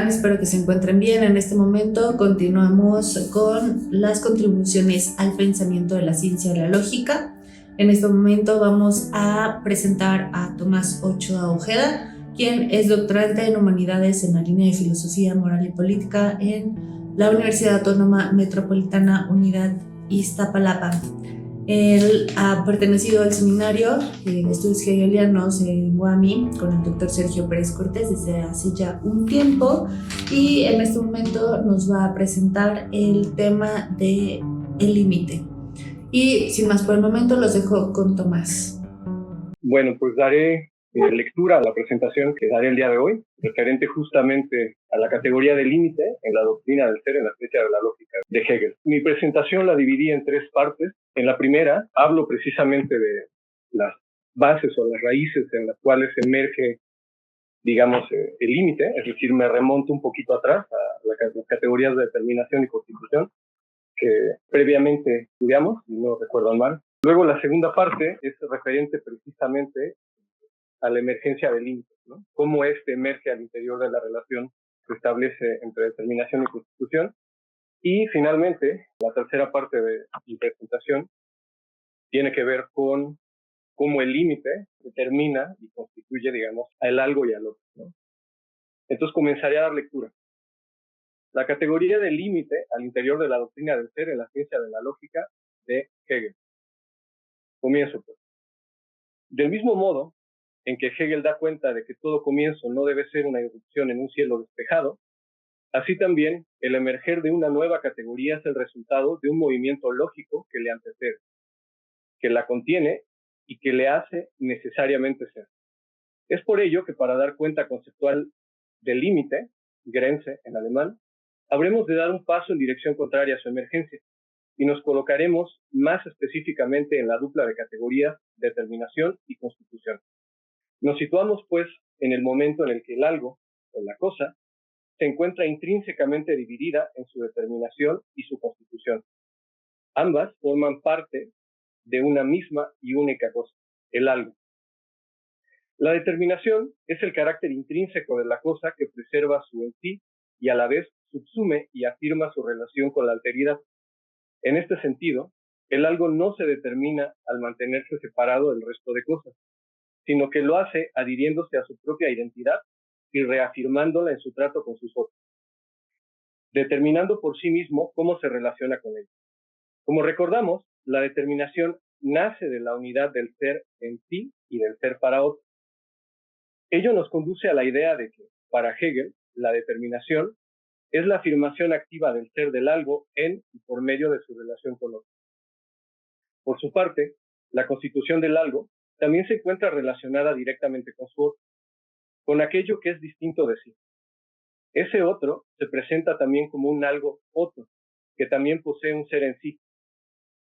están? Espero que se encuentren bien. En este momento continuamos con las contribuciones al pensamiento de la ciencia de la lógica. En este momento vamos a presentar a Tomás Ochoa Ojeda, quien es doctorante en Humanidades en la línea de Filosofía, Moral y Política en la Universidad Autónoma Metropolitana Unidad Iztapalapa. Él ha pertenecido al seminario de estudios hegelianos en UAMI con el doctor Sergio Pérez Cortés desde hace ya un tiempo, y en este momento nos va a presentar el tema de el límite. Y sin más por el momento, los dejo con Tomás. Bueno, pues daré lectura a la presentación que daré el día de hoy, referente justamente a la categoría de límite en la doctrina del ser en la ciencia de la lógica de Hegel. Mi presentación la dividí en tres partes. En la primera hablo precisamente de las bases o las raíces en las cuales emerge, digamos, el límite, es decir, me remonto un poquito atrás a las categorías de determinación y constitución que previamente estudiamos, si no recuerdo mal. Luego la segunda parte es referente precisamente a la emergencia del límite, ¿no? Cómo este emerge al interior de la relación que establece entre determinación y constitución. Y finalmente, la tercera parte de mi presentación tiene que ver con cómo el límite determina y constituye, digamos, al algo y al otro, ¿no? Entonces comenzaré a dar lectura. La categoría del límite al interior de la doctrina del ser en la ciencia de la lógica de Hegel. Comienzo, pues. Del mismo modo en que Hegel da cuenta de que todo comienzo no debe ser una irrupción en un cielo despejado, así también el emerger de una nueva categoría es el resultado de un movimiento lógico que le antecede, que la contiene y que le hace necesariamente ser. Es por ello que para dar cuenta conceptual del límite, Grenze en alemán, habremos de dar un paso en dirección contraria a su emergencia y nos colocaremos más específicamente en la dupla de categorías determinación y constitución. Nos situamos, pues, en el momento en el que el algo, o la cosa, se encuentra intrínsecamente dividida en su determinación y su constitución. Ambas forman parte de una misma y única cosa, el algo. La determinación es el carácter intrínseco de la cosa que preserva su en sí y a la vez subsume y afirma su relación con la alteridad. En este sentido, el algo no se determina al mantenerse separado del resto de cosas, sino que lo hace adhiriéndose a su propia identidad y reafirmándola en su trato con sus otros, determinando por sí mismo cómo se relaciona con ella. Como recordamos, la determinación nace de la unidad del ser en sí y del ser para otro. Ello nos conduce a la idea de que, para Hegel, la determinación es la afirmación activa del ser del algo en y por medio de su relación con otro. Por su parte, la constitución del algo también se encuentra relacionada directamente con su otro, con aquello que es distinto de sí. Ese otro se presenta también como un algo otro, que también posee un ser en sí,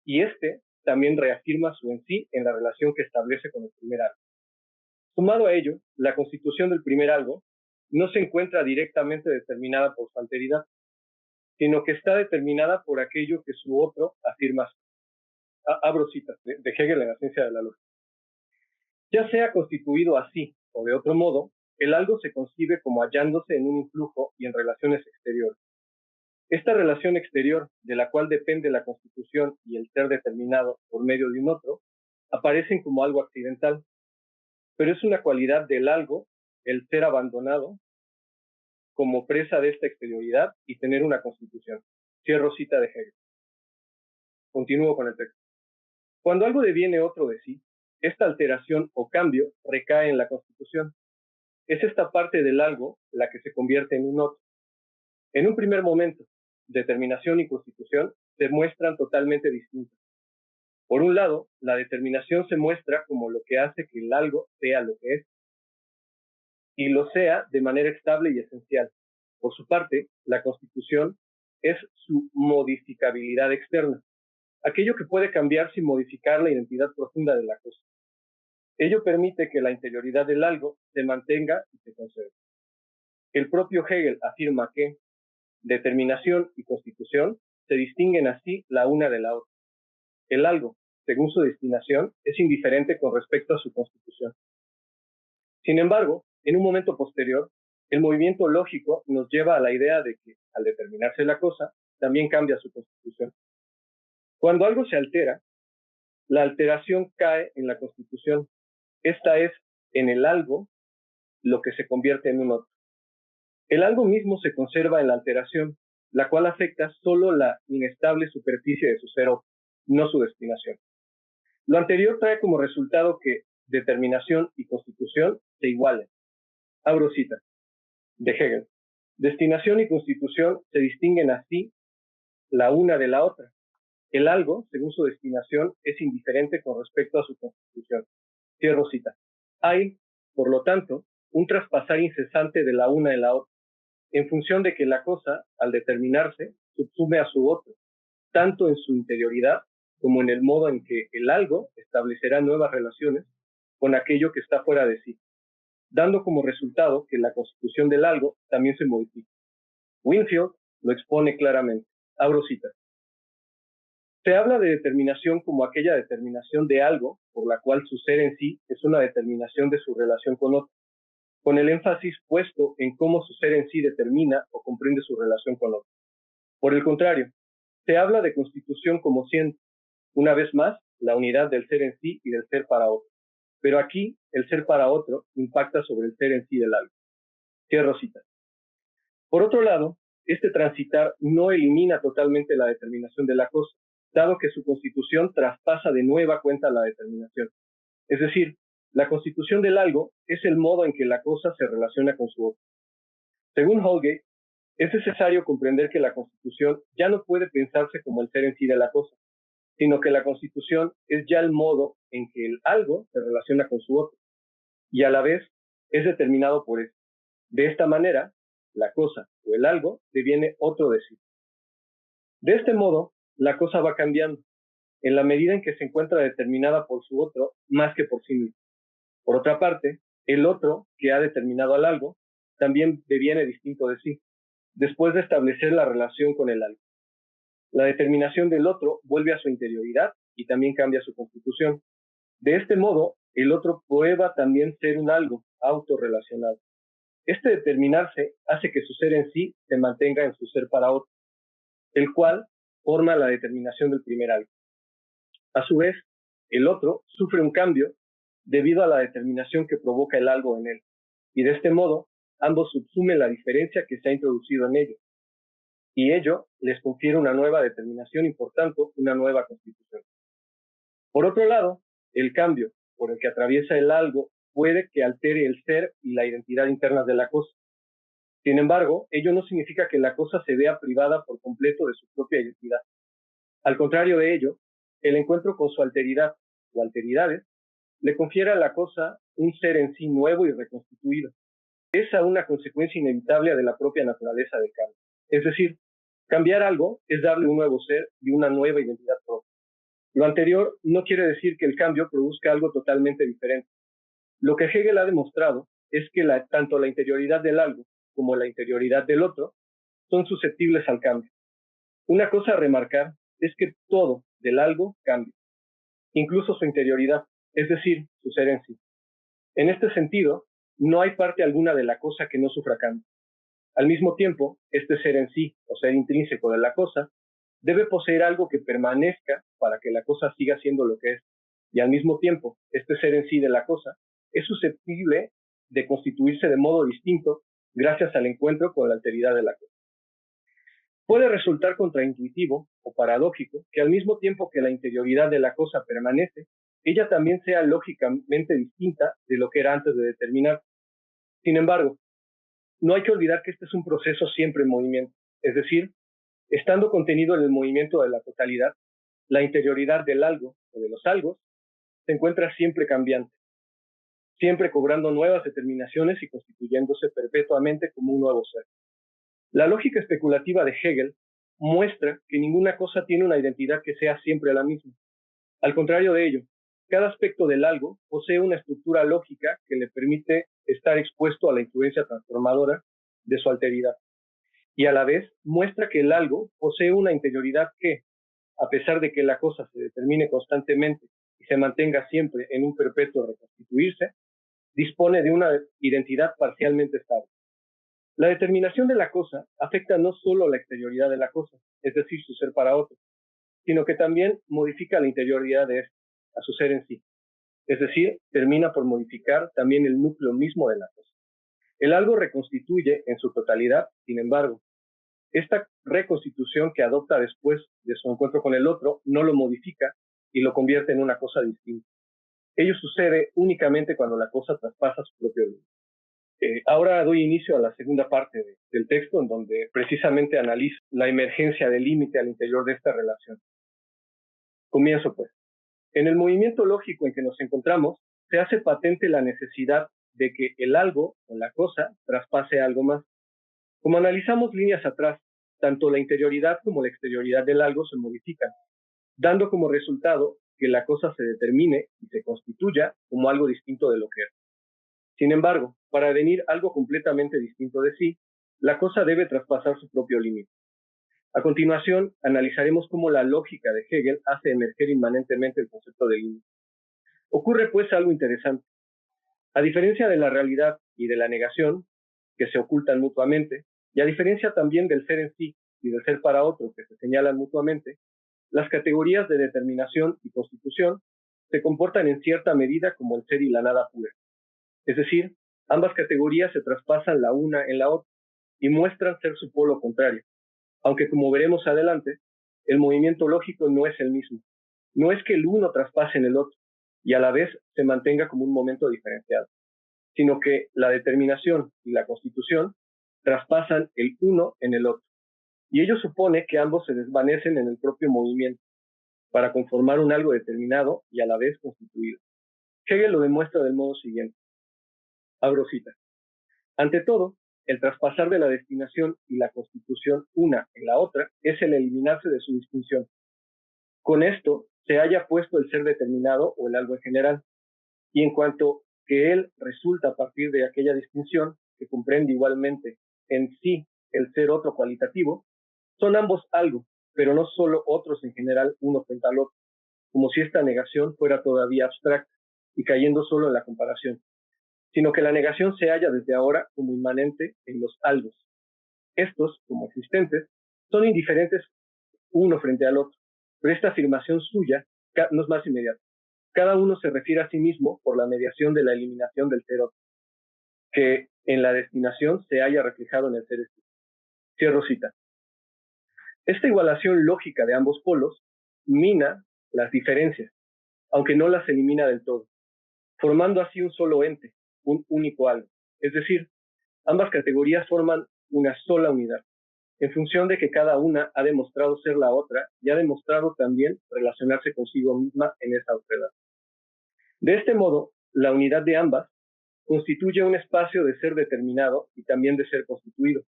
y este también reafirma su en sí en la relación que establece con el primer algo. Sumado a ello, la constitución del primer algo no se encuentra directamente determinada por su alteridad, sino que está determinada por aquello que su otro afirma. Abro citas de Hegel en la ciencia de la lógica. Ya sea constituido así o de otro modo, el algo se concibe como hallándose en un influjo y en relaciones exteriores. Esta relación exterior, de la cual depende la constitución y el ser determinado por medio de un otro, aparecen como algo accidental, pero es una cualidad del algo el ser abandonado como presa de esta exterioridad y tener una constitución. Cierro cita de Hegel. Continúo con el texto. Cuando algo deviene otro de sí, esta alteración o cambio recae en la constitución. Es esta parte del algo la que se convierte en un otro. En un primer momento, determinación y constitución se muestran totalmente distintas. Por un lado, la determinación se muestra como lo que hace que el algo sea lo que es, y lo sea de manera estable y esencial. Por su parte, la constitución es su modificabilidad externa, aquello que puede cambiar sin modificar la identidad profunda de la cosa. Ello permite que la interioridad del algo se mantenga y se conserve. El propio Hegel afirma que determinación y constitución se distinguen así la una de la otra. El algo, según su destinación, es indiferente con respecto a su constitución. Sin embargo, en un momento posterior, El movimiento lógico nos lleva a la idea de que, al determinarse la cosa, también cambia su constitución. Cuando algo se altera, la alteración cae en la constitución. Esta es, en el algo, lo que se convierte en un otro. El algo mismo se conserva en la alteración, la cual afecta solo la inestable superficie de su ser otro, no su destinación. Lo anterior trae como resultado que determinación y constitución se igualen. Abro cita, de Hegel. Destinación y constitución se distinguen así la una de la otra. El algo, según su destinación, es indiferente con respecto a su constitución. Cierro cita. Hay, por lo tanto, un traspasar incesante de la una en la otra, en función de que la cosa, al determinarse, subsume a su otro, tanto en su interioridad como en el modo en que el algo establecerá nuevas relaciones con aquello que está fuera de sí, dando como resultado que la constitución del algo también se modifica. Winfield lo expone claramente. Abro cita. Se habla de determinación como aquella determinación de algo por la cual su ser en sí es una determinación de su relación con otro, con el énfasis puesto en cómo su ser en sí determina o comprende su relación con otro. Por el contrario, se habla de constitución como siendo, una vez más, la unidad del ser en sí y del ser para otro. Pero aquí, el ser para otro impacta sobre el ser en sí del algo. Cierro cita. Por otro lado, este transitar no elimina totalmente la determinación de la cosa, dado que su constitución traspasa de nueva cuenta la determinación. Es decir, la constitución del algo es el modo en que la cosa se relaciona con su otro. Según Holgate, es necesario comprender que la constitución ya no puede pensarse como el ser en sí de la cosa, sino que la constitución es ya el modo en que el algo se relaciona con su otro, y a la vez es determinado por eso. De esta manera, la cosa o el algo deviene otro de sí. De este modo, la cosa va cambiando, en la medida en que se encuentra determinada por su otro más que por sí mismo. Por otra parte, el otro que ha determinado al algo también deviene distinto de sí, después de establecer la relación con el algo. La determinación del otro vuelve a su interioridad y también cambia su constitución. De este modo, el otro prueba también ser un algo autorrelacionado. Este determinarse hace que su ser en sí se mantenga en su ser para otro, el cual forma la determinación del primer algo. A su vez, el otro sufre un cambio debido a la determinación que provoca el algo en él, y de este modo, ambos subsumen la diferencia que se ha introducido en ellos, y ello les confiere una nueva determinación y, por tanto, una nueva constitución. Por otro lado, el cambio por el que atraviesa el algo puede que altere el ser y la identidad internas de la cosa. Sin embargo, ello no significa que la cosa se vea privada por completo de su propia identidad. Al contrario de ello, el encuentro con su alteridad o alteridades le confiere a la cosa un ser en sí nuevo y reconstituido. Es una consecuencia inevitable de la propia naturaleza del cambio. Es decir, cambiar algo es darle un nuevo ser y una nueva identidad propia. Lo anterior no quiere decir que el cambio produzca algo totalmente diferente. Lo que Hegel ha demostrado es que tanto la interioridad del algo como la interioridad del otro son susceptibles al cambio. Una cosa a remarcar es que todo del algo cambia, incluso su interioridad, es decir, su ser en sí. En este sentido, no hay parte alguna de la cosa que no sufra cambio. Al mismo tiempo, este ser en sí, o ser intrínseco de la cosa, debe poseer algo que permanezca para que la cosa siga siendo lo que es. Y al mismo tiempo, este ser en sí de la cosa es susceptible de constituirse de modo distinto gracias al encuentro con la alteridad de la cosa. Puede resultar contraintuitivo o paradójico que al mismo tiempo que la interioridad de la cosa permanece, ella también sea lógicamente distinta de lo que era antes de determinar. Sin embargo, no hay que olvidar que este es un proceso siempre en movimiento, es decir, estando contenido en el movimiento de la totalidad, la interioridad del algo o de los algos se encuentra siempre cambiante, siempre cobrando nuevas determinaciones y constituyéndose perpetuamente como un nuevo ser. La lógica especulativa de Hegel muestra que ninguna cosa tiene una identidad que sea siempre la misma. Al contrario de ello, cada aspecto del algo posee una estructura lógica que le permite estar expuesto a la influencia transformadora de su alteridad. Y a la vez muestra que el algo posee una interioridad que, a pesar de que la cosa se determine constantemente y se mantenga siempre en un perpetuo reconstituirse, dispone de una identidad parcialmente estable. La determinación de la cosa afecta no solo la exterioridad de la cosa, es decir, su ser para otro, sino que también modifica la interioridad de éste, a su ser en sí. Es decir, termina por modificar también el núcleo mismo de la cosa. El algo reconstituye en su totalidad, sin embargo, esta reconstitución que adopta después de su encuentro con el otro no lo modifica y lo convierte en una cosa distinta. Ello sucede únicamente cuando la cosa traspasa su propio límite. Ahora doy inicio a la segunda parte del texto, en donde precisamente analizo la emergencia del límite al interior de esta relación. Comienzo, pues. En el movimiento lógico en que nos encontramos, se hace patente la necesidad de que el algo o la cosa traspase algo más. Como analizamos líneas atrás, tanto la interioridad como la exterioridad del algo se modifican, dando como resultado que la cosa se determine y se constituya como algo distinto de lo que es. Sin embargo, para devenir algo completamente distinto de sí, la cosa debe traspasar su propio límite. A continuación, analizaremos cómo la lógica de Hegel hace emerger inmanentemente el concepto de límite. Ocurre pues algo interesante. A diferencia de la realidad y de la negación, que se ocultan mutuamente, y a diferencia también del ser en sí y del ser para otro, que se señalan mutuamente, las categorías de determinación y constitución se comportan en cierta medida como el ser y la nada pura. Es decir, ambas categorías se traspasan la una en la otra y muestran ser su polo contrario, aunque como veremos adelante, el movimiento lógico no es el mismo. No es que el uno traspase en el otro y a la vez se mantenga como un momento diferenciado, sino que la determinación y la constitución traspasan el uno en el otro. Y ello supone que ambos se desvanecen en el propio movimiento para conformar un algo determinado y a la vez constituido. Hegel lo demuestra del modo siguiente. Abro cita. Ante todo, el traspasar de la destinación y la constitución una en la otra es el eliminarse de su distinción. Con esto se haya puesto el ser determinado o el algo en general, y en cuanto que él resulta a partir de aquella distinción, que comprende igualmente en sí el ser otro cualitativo, son ambos algo, pero no solo otros en general uno frente al otro, como si esta negación fuera todavía abstracta y cayendo solo en la comparación, sino que la negación se halla desde ahora como inmanente en los algos. Estos, como existentes, son indiferentes uno frente al otro, pero esta afirmación suya no es más inmediata. Cada uno se refiere a sí mismo por la mediación de la eliminación del ser otro, que en la destinación se haya reflejado en el ser este. Cierro cita. Esta igualación lógica de ambos polos mina las diferencias, aunque no las elimina del todo, formando así un solo ente, un único algo. Es decir, ambas categorías forman una sola unidad, en función de que cada una ha demostrado ser la otra y ha demostrado también relacionarse consigo misma en esa otredad. De este modo, la unidad de ambas constituye un espacio de ser determinado y también de ser constituido.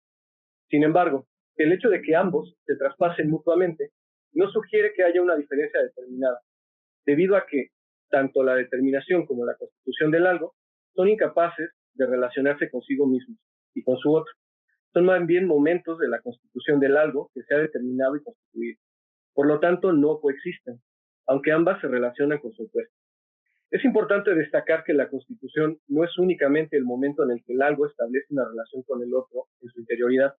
Sin embargo, el hecho de que ambos se traspasen mutuamente no sugiere que haya una diferencia determinada, debido a que tanto la determinación como la constitución del algo son incapaces de relacionarse consigo mismos y con su otro. Son más bien momentos de la constitución del algo que se ha determinado y constituido. Por lo tanto, no coexisten, aunque ambas se relacionan con su opuesto. Es importante destacar que la constitución no es únicamente el momento en el que el algo establece una relación con el otro en su interioridad,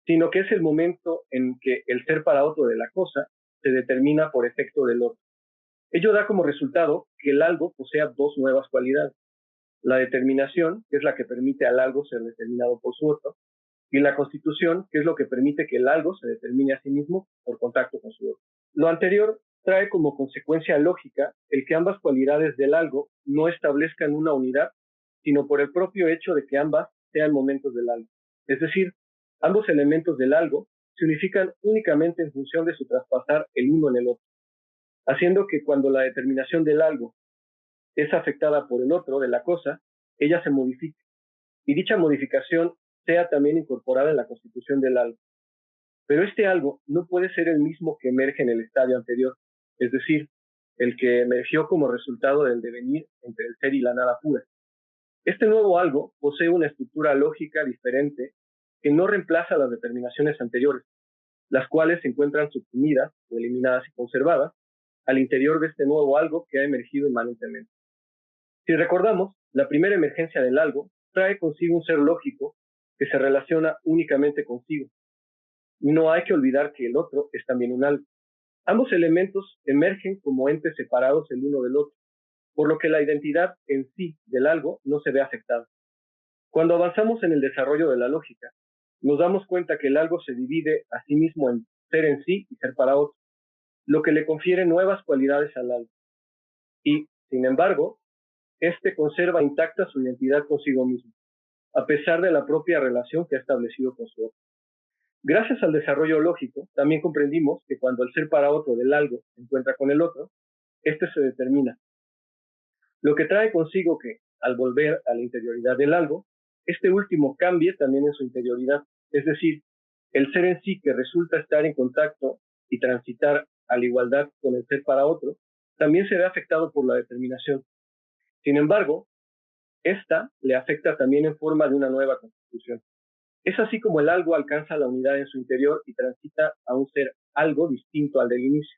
sino que es el momento en que el ser para otro de la cosa se determina por efecto del otro. Ello da como resultado que el algo posea dos nuevas cualidades: la determinación, que es la que permite al algo ser determinado por su otro, y la constitución, que es lo que permite que el algo se determine a sí mismo por contacto con su otro. Lo anterior trae como consecuencia lógica el que ambas cualidades del algo no establezcan una unidad, sino por el propio hecho de que ambas sean momentos del algo. Es decir, ambos elementos del algo se unifican únicamente en función de su traspasar el uno en el otro, haciendo que cuando la determinación del algo es afectada por el otro de la cosa, ella se modifique, y dicha modificación sea también incorporada en la constitución del algo. Pero este algo no puede ser el mismo que emerge en el estadio anterior, es decir, el que emergió como resultado del devenir entre el ser y la nada pura. Este nuevo algo posee una estructura lógica diferente que no reemplaza las determinaciones anteriores, las cuales se encuentran suprimidas o eliminadas y conservadas al interior de este nuevo algo que ha emergido inmanentemente. Si recordamos, la primera emergencia del algo trae consigo un ser lógico que se relaciona únicamente consigo. No hay que olvidar que el otro es también un algo. Ambos elementos emergen como entes separados el uno del otro, por lo que la identidad en sí del algo no se ve afectada. Cuando avanzamos en el desarrollo de la lógica, nos damos cuenta que el algo se divide a sí mismo en ser en sí y ser para otro, lo que le confiere nuevas cualidades al algo. Y, sin embargo, este conserva intacta su identidad consigo mismo, a pesar de la propia relación que ha establecido con su otro. Gracias al desarrollo lógico, también comprendimos que cuando el ser para otro del algo se encuentra con el otro, este se determina, lo que trae consigo que, al volver a la interioridad del algo, este último cambie también en su interioridad, es decir, el ser en sí que resulta estar en contacto y transitar a la igualdad con el ser para otro, también se ve afectado por la determinación. Sin embargo, esta le afecta también en forma de una nueva constitución. Es así como el algo alcanza la unidad en su interior y transita a un ser algo distinto al del inicio.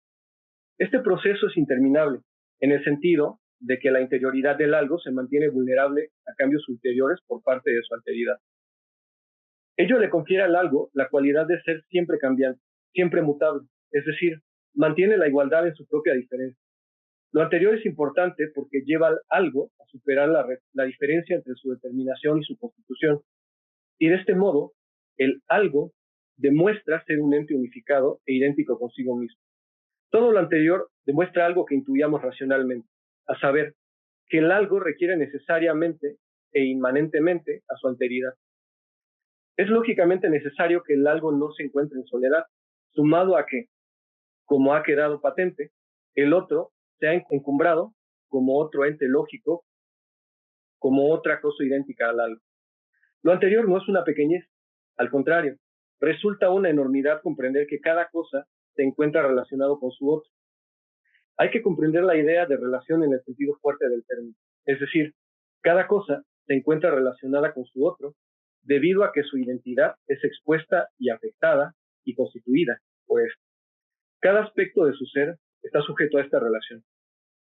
Este proceso es interminable, en el sentido de que la interioridad del algo se mantiene vulnerable a cambios ulteriores por parte de su alteridad. Ello le confiere al algo la cualidad de ser siempre cambiante, siempre mutable, es decir, mantiene la igualdad en su propia diferencia. Lo anterior es importante porque lleva al algo a superar la diferencia entre su determinación y su constitución. Y de este modo, el algo demuestra ser un ente unificado e idéntico consigo mismo. Todo lo anterior demuestra algo que intuyamos racionalmente, a saber, que el algo requiere necesariamente e inmanentemente a su alteridad. Es lógicamente necesario que el algo no se encuentre en soledad, sumado a que, como ha quedado patente, el otro se ha encumbrado como otro ente lógico, como otra cosa idéntica al algo. Lo anterior no es una pequeñez, al contrario, resulta una enormidad comprender que cada cosa se encuentra relacionado con su otro. Hay que comprender la idea de relación en el sentido fuerte del término, es decir, cada cosa se encuentra relacionada con su otro debido a que su identidad es expuesta y afectada y constituida por esto. Cada aspecto de su ser está sujeto a esta relación.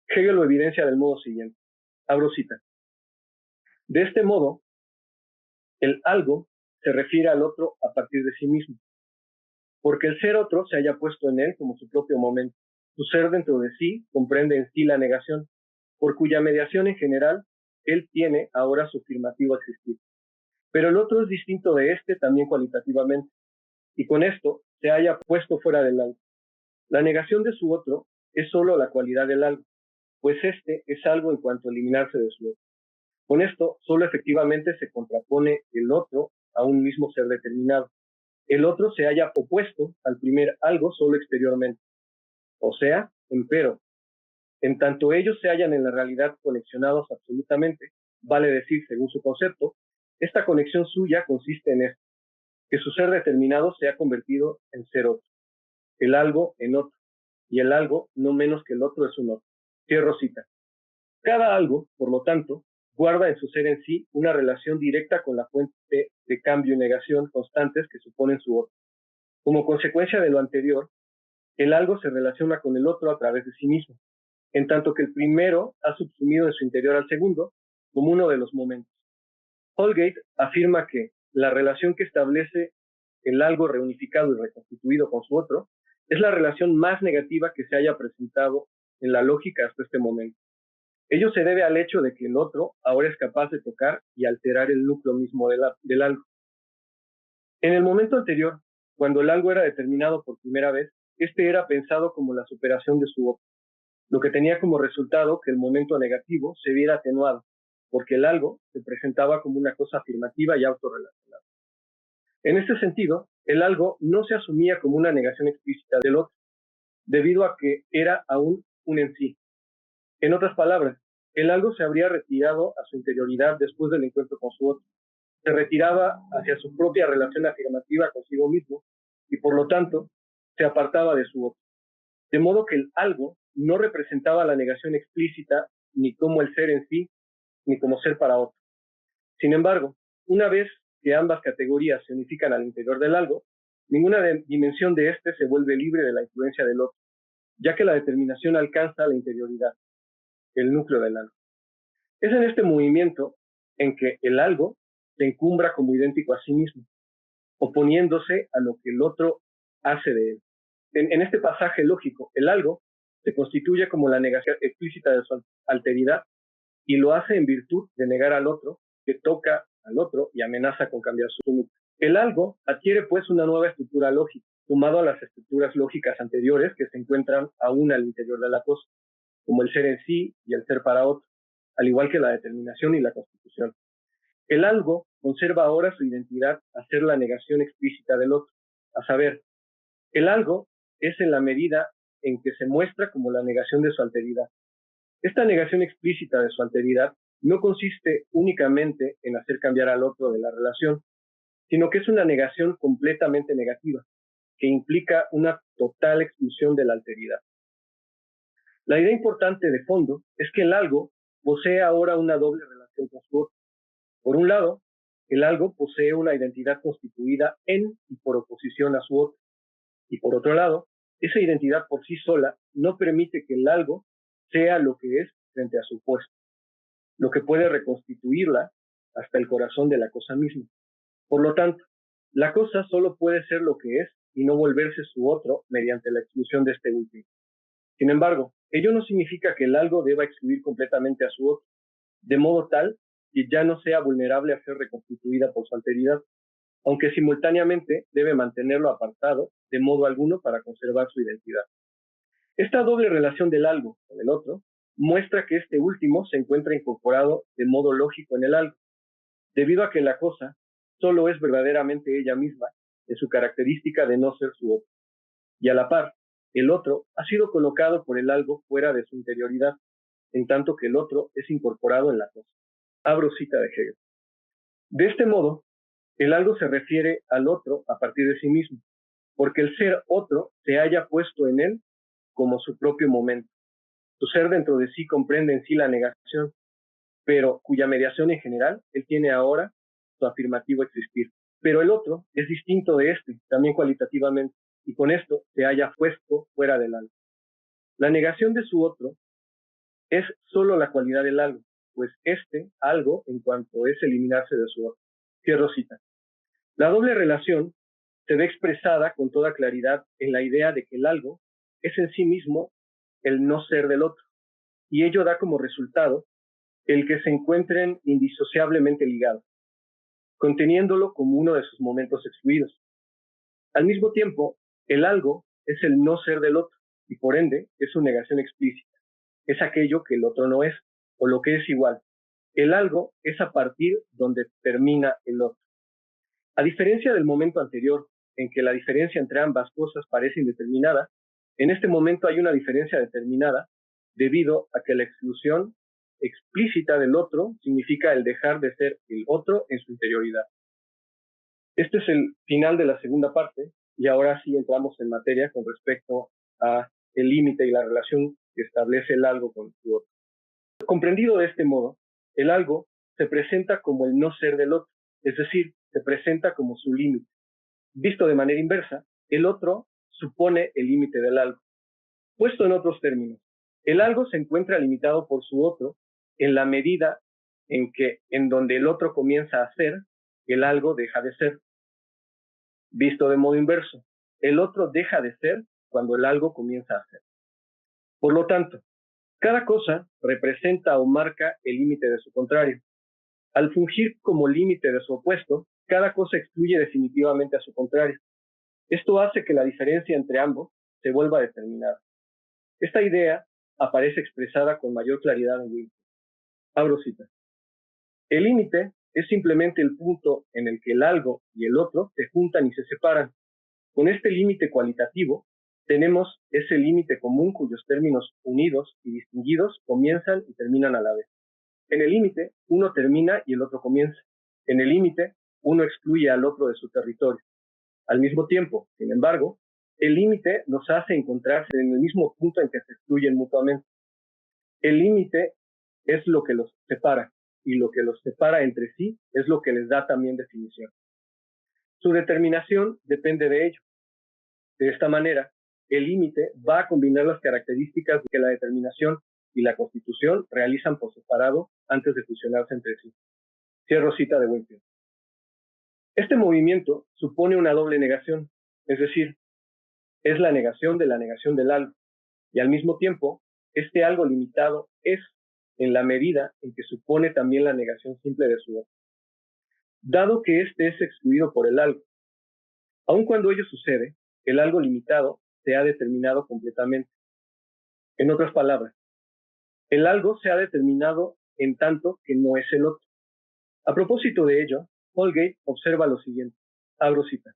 Hegel lo evidencia del modo siguiente. Abro cita. De este modo, el algo se refiere al otro a partir de sí mismo, porque el ser otro se haya puesto en él como su propio momento. Su ser dentro de sí comprende en sí la negación, por cuya mediación en general él tiene ahora su afirmativo existir. Pero el otro es distinto de este también cualitativamente, y con esto se haya puesto fuera del algo. La negación de su otro es solo la cualidad del algo, pues este es algo en cuanto a eliminarse de su otro. Con esto, solo efectivamente se contrapone el otro a un mismo ser determinado. El otro se haya opuesto al primer algo solo exteriormente. O sea, empero, en tanto ellos se hallan en la realidad conexionados absolutamente, vale decir, según su concepto, esta conexión suya consiste en esto, que su ser determinado se ha convertido en ser otro, el algo en otro, y el algo, no menos que el otro, es un otro. Cierro cita. Cada algo, por lo tanto, guarda en su ser en sí una relación directa con la fuente de cambio y negación constantes que suponen su otro. Como consecuencia de lo anterior, el algo se relaciona con el otro a través de sí mismo, en tanto que el primero ha subsumido en su interior al segundo como uno de los momentos. Holgate afirma que la relación que establece el algo reunificado y reconstituido con su otro es la relación más negativa que se haya presentado en la lógica hasta este momento. Ello se debe al hecho de que el otro ahora es capaz de tocar y alterar el núcleo mismo del algo. En el momento anterior, cuando el algo era determinado por primera vez, este era pensado como la superación de su otro, lo que tenía como resultado que el momento negativo se viera atenuado, porque el algo se presentaba como una cosa afirmativa y autorrelacionada. En este sentido, el algo no se asumía como una negación explícita del otro, debido a que era aún un en sí. En otras palabras, el algo se habría retirado a su interioridad después del encuentro con su otro. Se retiraba hacia su propia relación afirmativa consigo mismo y por lo tanto se apartaba de su otro. De modo que el algo no representaba la negación explícita ni como el ser en sí, ni como ser para otro. Sin embargo, una vez que ambas categorías se unifican al interior del algo, ninguna dimensión de éste se vuelve libre de la influencia del otro, ya que la determinación alcanza la interioridad, el núcleo del algo. Es en este movimiento en que el algo se encumbra como idéntico a sí mismo, oponiéndose a lo que el otro hace de él. En este pasaje lógico, el algo se constituye como la negación explícita de su alteridad y lo hace en virtud de negar al otro, que toca al otro y amenaza con cambiar su núcleo. El algo adquiere pues una nueva estructura lógica, sumado a las estructuras lógicas anteriores que se encuentran aún al interior de la cosa, como el ser en sí y el ser para otro, al igual que la determinación y la constitución. El algo conserva ahora su identidad a ser la negación explícita del otro, a saber, el algo es en la medida en que se muestra como la negación de su alteridad. Esta negación explícita de su alteridad no consiste únicamente en hacer cambiar al otro de la relación, sino que es una negación completamente negativa, que implica una total exclusión de la alteridad. La idea importante de fondo es que el algo posee ahora una doble relación con su otro. Por un lado, el algo posee una identidad constituida en y por oposición a su otro. Y por otro lado, esa identidad por sí sola no permite que el algo sea lo que es frente a su opuesto, lo que puede reconstituirla hasta el corazón de la cosa misma. Por lo tanto, la cosa solo puede ser lo que es y no volverse su otro mediante la exclusión de este último. Sin embargo, ello no significa que el algo deba excluir completamente a su otro, de modo tal que ya no sea vulnerable a ser reconstituida por su alteridad, aunque simultáneamente debe mantenerlo apartado de modo alguno para conservar su identidad. Esta doble relación del algo con el otro muestra que este último se encuentra incorporado de modo lógico en el algo, debido a que la cosa solo es verdaderamente ella misma en su característica de no ser su otro. Y a la par, el otro ha sido colocado por el algo fuera de su interioridad, en tanto que el otro es incorporado en la cosa. Abro cita de Hegel. De este modo, el algo se refiere al otro a partir de sí mismo, porque el ser otro se haya puesto en él como su propio momento. Su ser dentro de sí comprende en sí la negación, pero cuya mediación en general él tiene ahora su afirmativo existir. Pero el otro es distinto de este, también cualitativamente, y con esto se haya puesto fuera del algo. La negación de su otro es solo la cualidad del algo, pues este algo en cuanto es eliminarse de su otro. Cierro cita. La doble relación se ve expresada con toda claridad en la idea de que el algo es en sí mismo el no ser del otro, y ello da como resultado el que se encuentren indisociablemente ligados, conteniéndolo como uno de sus momentos excluidos. Al mismo tiempo, el algo es el no ser del otro, y por ende es su negación explícita. Es aquello que el otro no es, o lo que es igual. El algo es a partir donde termina el otro. A diferencia del momento anterior, en que la diferencia entre ambas cosas parece indeterminada, en este momento hay una diferencia determinada debido a que la exclusión explícita del otro significa el dejar de ser el otro en su interioridad. Este es el final de la segunda parte y ahora sí entramos en materia con respecto a el límite y la relación que establece el algo con su otro. Comprendido de este modo, el algo se presenta como el no ser del otro, es decir, se presenta como su límite. Visto de manera inversa, el otro supone el límite del algo. Puesto en otros términos, el algo se encuentra limitado por su otro en la medida en donde el otro comienza a ser, el algo deja de ser. Visto de modo inverso, el otro deja de ser cuando el algo comienza a ser. Por lo tanto, cada cosa representa o marca el límite de su contrario. Al fungir como límite de su opuesto, cada cosa excluye definitivamente a su contrario. Esto hace que la diferencia entre ambos se vuelva determinada. Esta idea aparece expresada con mayor claridad en Wilson. Abro cita. El límite es simplemente el punto en el que el algo y el otro se juntan y se separan. Con este límite cualitativo, tenemos ese límite común cuyos términos unidos y distinguidos comienzan y terminan a la vez. En el límite, uno termina y el otro comienza. En el límite, uno excluye al otro de su territorio. Al mismo tiempo, sin embargo, el límite nos hace encontrarse en el mismo punto en que se excluyen mutuamente. El límite es lo que los separa, y lo que los separa entre sí es lo que les da también definición. Su determinación depende de ello. De esta manera, el límite va a combinar las características que la determinación y la constitución realizan por separado antes de fusionarse entre sí. Cierro cita de Winfield. Este movimiento supone una doble negación, es decir, es la negación del algo, y al mismo tiempo, este algo limitado es en la medida en que supone también la negación simple de su otro. Dado que este es excluido por el algo, aun cuando ello sucede, el algo limitado se ha determinado completamente. En otras palabras, el algo se ha determinado en tanto que no es el otro. A propósito de ello, Holgate observa lo siguiente, abro cita.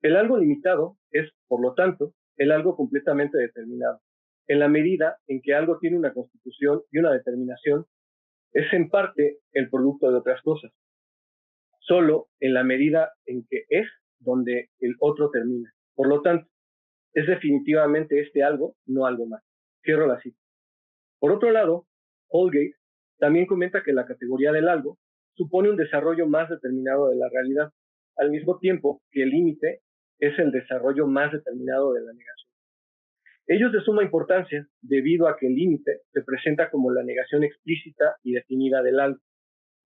El algo limitado es, por lo tanto, el algo completamente determinado. En la medida en que algo tiene una constitución y una determinación, es en parte el producto de otras cosas. Solo en la medida en que es donde el otro termina. Por lo tanto, es definitivamente este algo, no algo más. Cierro la cita. Por otro lado, Holgate también comenta que la categoría del algo supone un desarrollo más determinado de la realidad, al mismo tiempo que el límite es el desarrollo más determinado de la negación. Ello es de suma importancia debido a que el límite se presenta como la negación explícita y definida del algo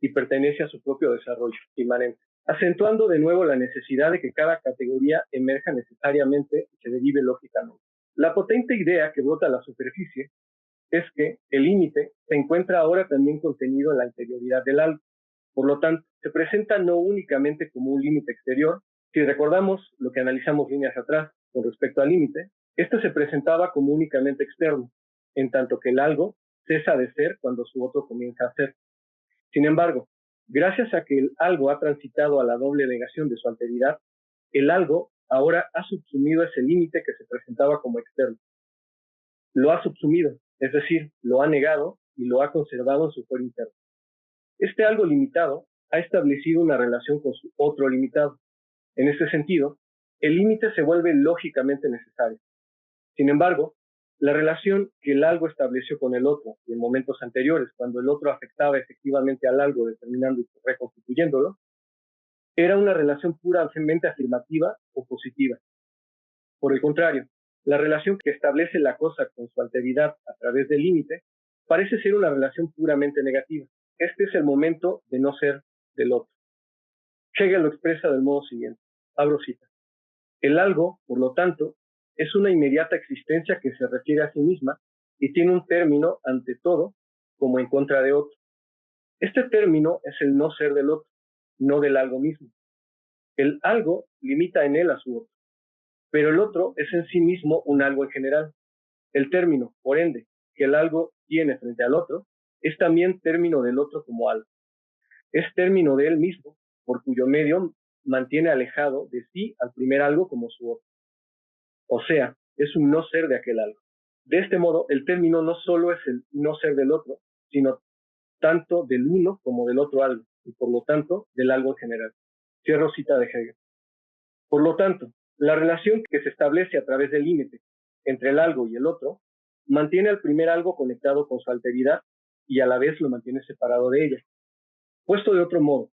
y pertenece a su propio desarrollo inmanente, acentuando de nuevo la necesidad de que cada categoría emerja necesariamente y se derive lógicamente. La potente idea que brota a la superficie es que el límite se encuentra ahora también contenido en la interioridad del algo. Por lo tanto, se presenta no únicamente como un límite exterior. Si recordamos lo que analizamos líneas atrás con respecto al límite, este se presentaba como únicamente externo, en tanto que el algo cesa de ser cuando su otro comienza a ser. Sin embargo, gracias a que el algo ha transitado a la doble negación de su alteridad, el algo ahora ha subsumido ese límite que se presentaba como externo. Lo ha subsumido, es decir, lo ha negado y lo ha conservado en su fuero interno. Este algo limitado ha establecido una relación con su otro limitado. En este sentido, el límite se vuelve lógicamente necesario. Sin embargo, la relación que el algo estableció con el otro en momentos anteriores, cuando el otro afectaba efectivamente al algo, determinando y reconstituyéndolo, era una relación puramente afirmativa o positiva. Por el contrario, la relación que establece la cosa con su alteridad a través del límite parece ser una relación puramente negativa. Este es el momento de no ser del otro. Hegel lo expresa del modo siguiente, abro cita. El algo, por lo tanto, es una inmediata existencia que se refiere a sí misma y tiene un término ante todo como en contra de otro. Este término es el no ser del otro, no del algo mismo. El algo limita en él a su otro, pero el otro es en sí mismo un algo en general. El término, por ende, que el algo tiene frente al otro, es también término del otro como algo. Es término de él mismo, por cuyo medio mantiene alejado de sí al primer algo como su otro. O sea, es un no ser de aquel algo. De este modo, el término no solo es el no ser del otro, sino tanto del uno como del otro algo, y por lo tanto, del algo en general. Cierro cita de Hegel. Por lo tanto, la relación que se establece a través del límite entre el algo y el otro mantiene al primer algo conectado con su alteridad y a la vez lo mantiene separado de ella. Puesto de otro modo,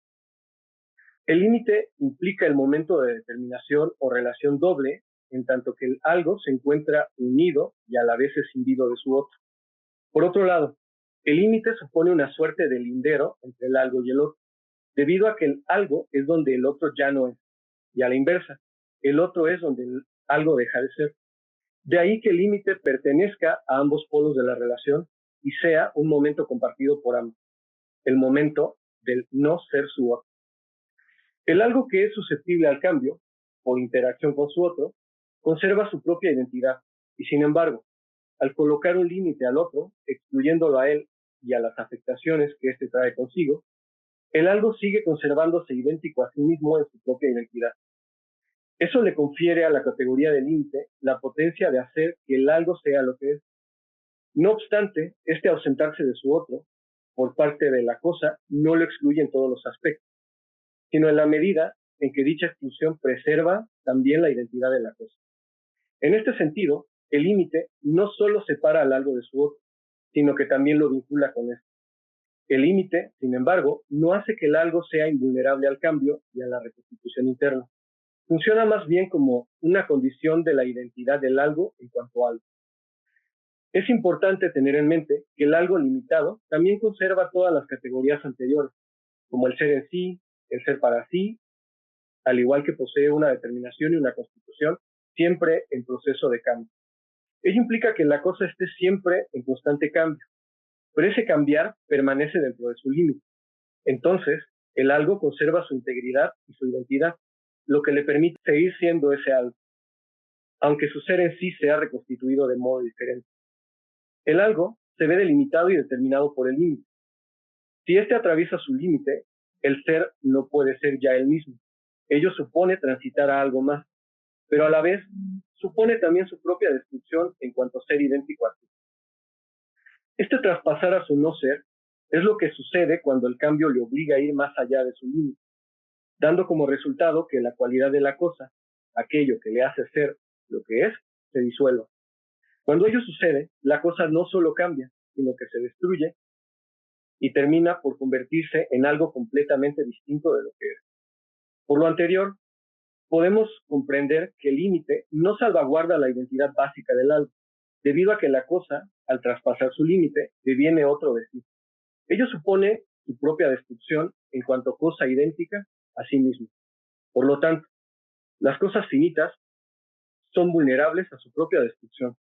el límite implica el momento de determinación o relación doble, en tanto que el algo se encuentra unido y a la vez escindido de su otro. Por otro lado, el límite supone una suerte de lindero entre el algo y el otro, debido a que el algo es donde el otro ya no es, y a la inversa, el otro es donde el algo deja de ser. De ahí que el límite pertenezca a ambos polos de la relación y sea un momento compartido por ambos, el momento del no ser su otro. El algo que es susceptible al cambio, por interacción con su otro, conserva su propia identidad y, sin embargo, al colocar un límite al otro, excluyéndolo a él y a las afectaciones que éste trae consigo, el algo sigue conservándose idéntico a sí mismo en su propia identidad. Eso le confiere a la categoría de límite la potencia de hacer que el algo sea lo que es. No obstante, este ausentarse de su otro, por parte de la cosa, no lo excluye en todos los aspectos, sino en la medida en que dicha exclusión preserva también la identidad de la cosa. En este sentido, el límite no solo separa al algo de su otro, sino que también lo vincula con éste. El límite, sin embargo, no hace que el algo sea invulnerable al cambio y a la reconstitución interna. Funciona más bien como una condición de la identidad del algo en cuanto a algo. Es importante tener en mente que el algo limitado también conserva todas las categorías anteriores, como el ser en sí, el ser para sí al igual que posee una determinación y una constitución, siempre en proceso de cambio. Ello implica que la cosa esté siempre en constante cambio, pero ese cambiar permanece dentro de su límite. Entonces, el algo conserva su integridad y su identidad, lo que le permite seguir siendo ese algo, aunque su ser en sí sea reconstituido de modo diferente. El algo se ve delimitado y determinado por el límite. Si éste atraviesa su límite, el ser no puede ser ya él mismo. Ello supone transitar a algo más, pero a la vez supone también su propia destrucción en cuanto a ser idéntico a sí. Este traspasar a su no ser es lo que sucede cuando el cambio le obliga a ir más allá de su límite, dando como resultado que la cualidad de la cosa, aquello que le hace ser lo que es, se disuelva. Cuando ello sucede, la cosa no solo cambia, sino que se destruye y termina por convertirse en algo completamente distinto de lo que es. Por lo anterior, podemos comprender que el límite no salvaguarda la identidad básica del algo, debido a que la cosa, al traspasar su límite, deviene otro de sí. Ello supone su propia destrucción en cuanto cosa idéntica a sí mismo. Por lo tanto, las cosas finitas son vulnerables a su propia destrucción.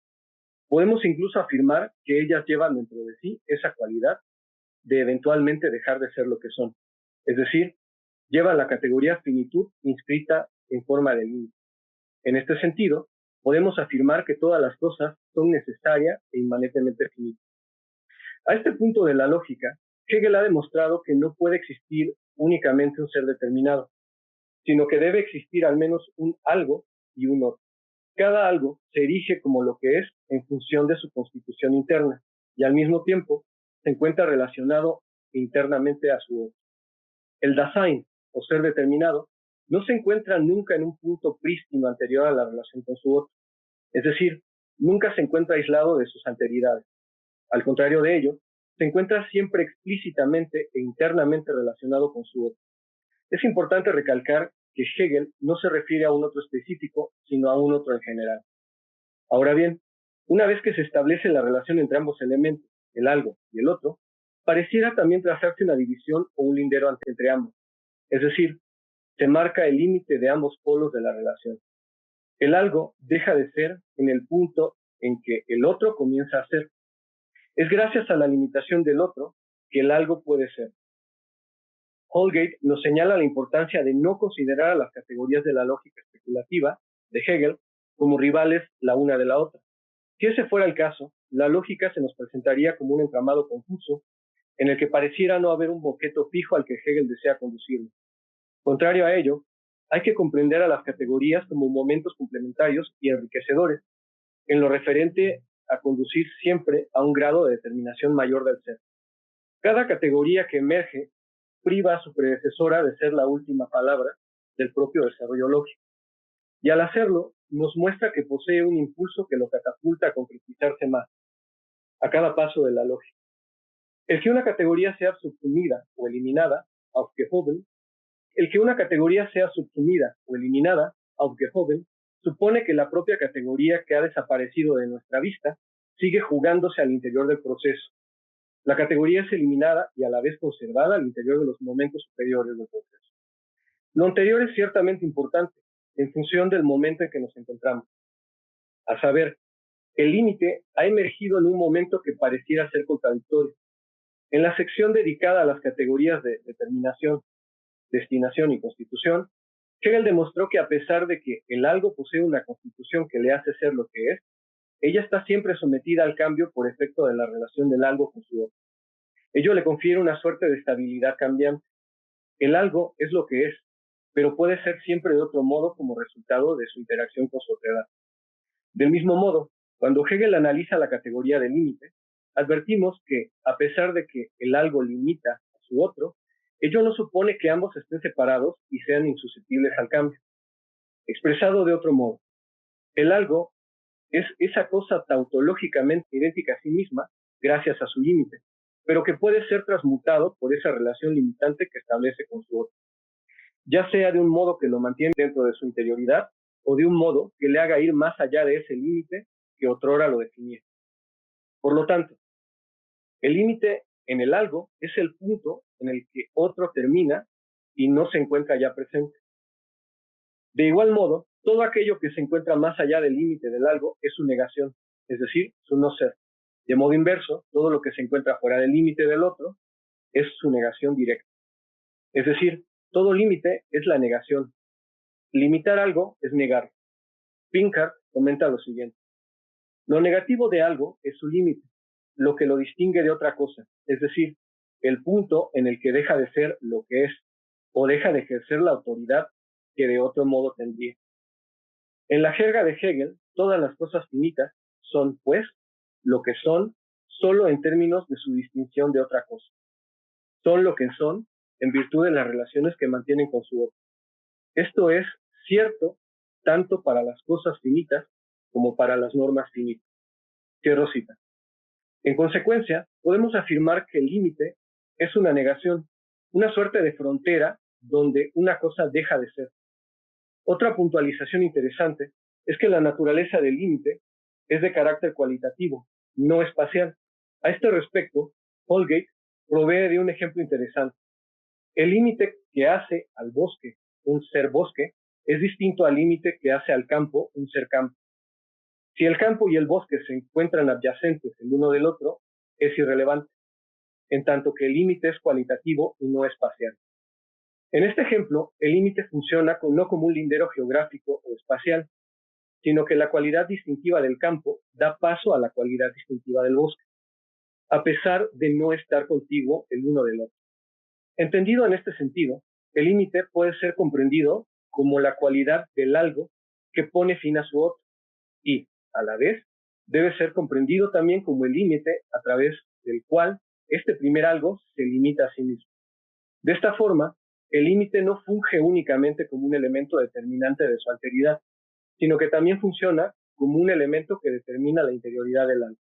Podemos incluso afirmar que ellas llevan dentro de sí esa cualidad de eventualmente dejar de ser lo que son. Es decir, llevan la categoría finitud inscrita en forma de límite. En este sentido, podemos afirmar que todas las cosas son necesarias e inmanentemente finitas. A este punto de la lógica, Hegel ha demostrado que no puede existir únicamente un ser determinado, sino que debe existir al menos un algo y un otro. Cada algo se erige como lo que es en función de su constitución interna y al mismo tiempo se encuentra relacionado internamente a su otro. El Dasein, o ser determinado, no se encuentra nunca en un punto prístino anterior a la relación con su otro. Es decir, nunca se encuentra aislado de sus anterioridades. Al contrario de ello, se encuentra siempre explícitamente e internamente relacionado con su otro. Es importante recalcar que Hegel no se refiere a un otro específico, sino a un otro en general. Ahora bien, una vez que se establece la relación entre ambos elementos, el algo y el otro, pareciera también trazarse una división o un lindero entre ambos. Es decir, se marca el límite de ambos polos de la relación. El algo deja de ser en el punto en que el otro comienza a ser. Es gracias a la limitación del otro que el algo puede ser. Holgate nos señala la importancia de no considerar a las categorías de la lógica especulativa de Hegel como rivales la una de la otra. Si ese fuera el caso, la lógica se nos presentaría como un entramado confuso en el que pareciera no haber un objeto fijo al que Hegel desea conducirnos. Contrario a ello, hay que comprender a las categorías como momentos complementarios y enriquecedores en lo referente a conducir siempre a un grado de determinación mayor del ser. Cada categoría que emerge priva a su predecesora de ser la última palabra del propio desarrollo lógico. Y al hacerlo, nos muestra que posee un impulso que lo catapulta a concretizarse más, a cada paso de la lógica. El que una categoría sea subsumida o eliminada, aufgehoben, el que una categoría sea subsumida o eliminada, aufgehoben, supone que la propia categoría que ha desaparecido de nuestra vista sigue jugándose al interior del proceso. La categoría es eliminada y a la vez conservada al interior de los momentos superiores del proceso. Lo anterior es ciertamente importante en función del momento en que nos encontramos. A saber, el límite ha emergido en un momento que pareciera ser contradictorio. En la sección dedicada a las categorías de determinación, destinación y constitución, Hegel demostró que a pesar de que el algo posee una constitución que le hace ser lo que es, ella está siempre sometida al cambio por efecto de la relación del algo con su otro. Ello le confiere una suerte de estabilidad cambiante. El algo es lo que es, pero puede ser siempre de otro modo como resultado de su interacción con su otredad. Del mismo modo, cuando Hegel analiza la categoría de límite, advertimos que, a pesar de que el algo limita a su otro, ello no supone que ambos estén separados y sean insusceptibles al cambio. Expresado de otro modo, el algo es esa cosa tautológicamente idéntica a sí misma gracias a su límite, pero que puede ser transmutado por esa relación limitante que establece con su otro, ya sea de un modo que lo mantiene dentro de su interioridad o de un modo que le haga ir más allá de ese límite que otrora lo definía. Por lo tanto, el límite en el algo es el punto en el que otro termina y no se encuentra ya presente. De igual modo, todo aquello que se encuentra más allá del límite del algo es su negación, es decir, su no ser. De modo inverso, todo lo que se encuentra fuera del límite del otro es su negación directa. Es decir, todo límite es la negación. Limitar algo es negar. Pinkart comenta lo siguiente: lo negativo de algo es su límite, lo que lo distingue de otra cosa, es decir, el punto en el que deja de ser lo que es, o deja de ejercer la autoridad que de otro modo tendría. En la jerga de Hegel, todas las cosas finitas son, pues, lo que son solo en términos de su distinción de otra cosa. Son lo que son en virtud de las relaciones que mantienen con su otro. Esto es cierto tanto para las cosas finitas como para las normas finitas. Cierro cita. En consecuencia, podemos afirmar que el límite es una negación, una suerte de frontera donde una cosa deja de ser. Otra puntualización interesante es que la naturaleza del límite es de carácter cualitativo, no espacial. A este respecto, Holgate provee de un ejemplo interesante. El límite que hace al bosque un ser bosque es distinto al límite que hace al campo un ser campo. Si el campo y el bosque se encuentran adyacentes el uno del otro, es irrelevante, en tanto que el límite es cualitativo y no espacial. En este ejemplo, el límite funciona no como un lindero geográfico o espacial, sino que la cualidad distintiva del campo da paso a la cualidad distintiva del bosque, a pesar de no estar contiguo el uno del otro. Entendido en este sentido, el límite puede ser comprendido como la cualidad del algo que pone fin a su otro y, a la vez, debe ser comprendido también como el límite a través del cual este primer algo se limita a sí mismo. De esta forma, el límite no funge únicamente como un elemento determinante de su alteridad, sino que también funciona como un elemento que determina la interioridad del algo.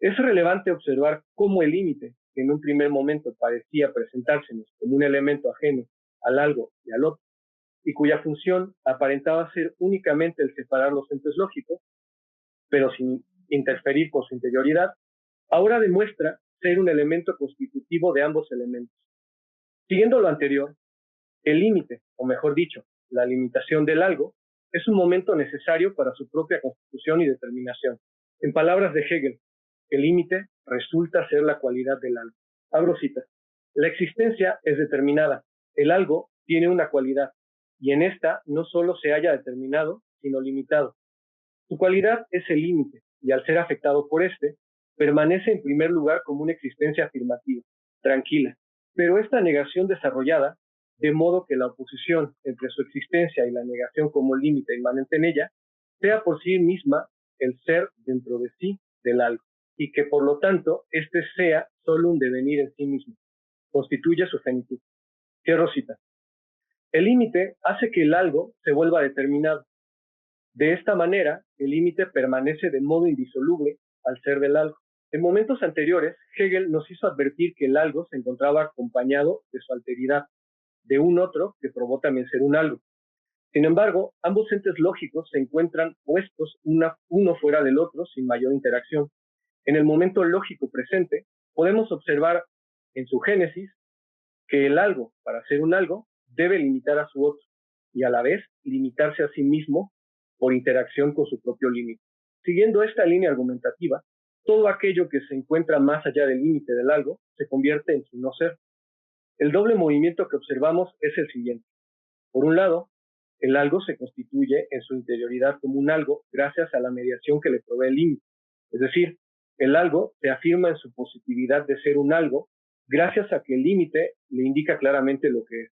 Es relevante observar cómo el límite, que en un primer momento parecía presentársenos como un elemento ajeno al algo y al otro, y cuya función aparentaba ser únicamente el separar los entes lógicos, pero sin interferir con su interioridad, ahora demuestra ser un elemento constitutivo de ambos elementos. Siguiendo lo anterior, el límite, o mejor dicho, la limitación del algo, es un momento necesario para su propia constitución y determinación. En palabras de Hegel, el límite resulta ser la cualidad del algo. Abro cita. La existencia es determinada. El algo tiene una cualidad, y en esta no solo se halla determinado, sino limitado. Su cualidad es el límite, y al ser afectado por este, permanece en primer lugar como una existencia afirmativa, tranquila. Pero esta negación desarrollada, de modo que la oposición entre su existencia y la negación como límite inmanente en ella, sea por sí misma el ser dentro de sí del algo, y que por lo tanto este sea solo un devenir en sí mismo, constituye su finitud. Cierro cita. El límite hace que el algo se vuelva determinado. De esta manera, el límite permanece de modo indisoluble al ser del algo. En momentos anteriores, Hegel nos hizo advertir que el algo se encontraba acompañado de su alteridad, de un otro que probó también ser un algo. Sin embargo, ambos entes lógicos se encuentran puestos uno fuera del otro sin mayor interacción. En el momento lógico presente, podemos observar en su génesis que el algo, para ser un algo, debe limitar a su otro y a la vez limitarse a sí mismo por interacción con su propio límite. Siguiendo esta línea argumentativa, todo aquello que se encuentra más allá del límite del algo se convierte en su no ser. El doble movimiento que observamos es el siguiente. Por un lado, el algo se constituye en su interioridad como un algo gracias a la mediación que le provee el límite. Es decir, el algo se afirma en su positividad de ser un algo gracias a que el límite le indica claramente lo que es.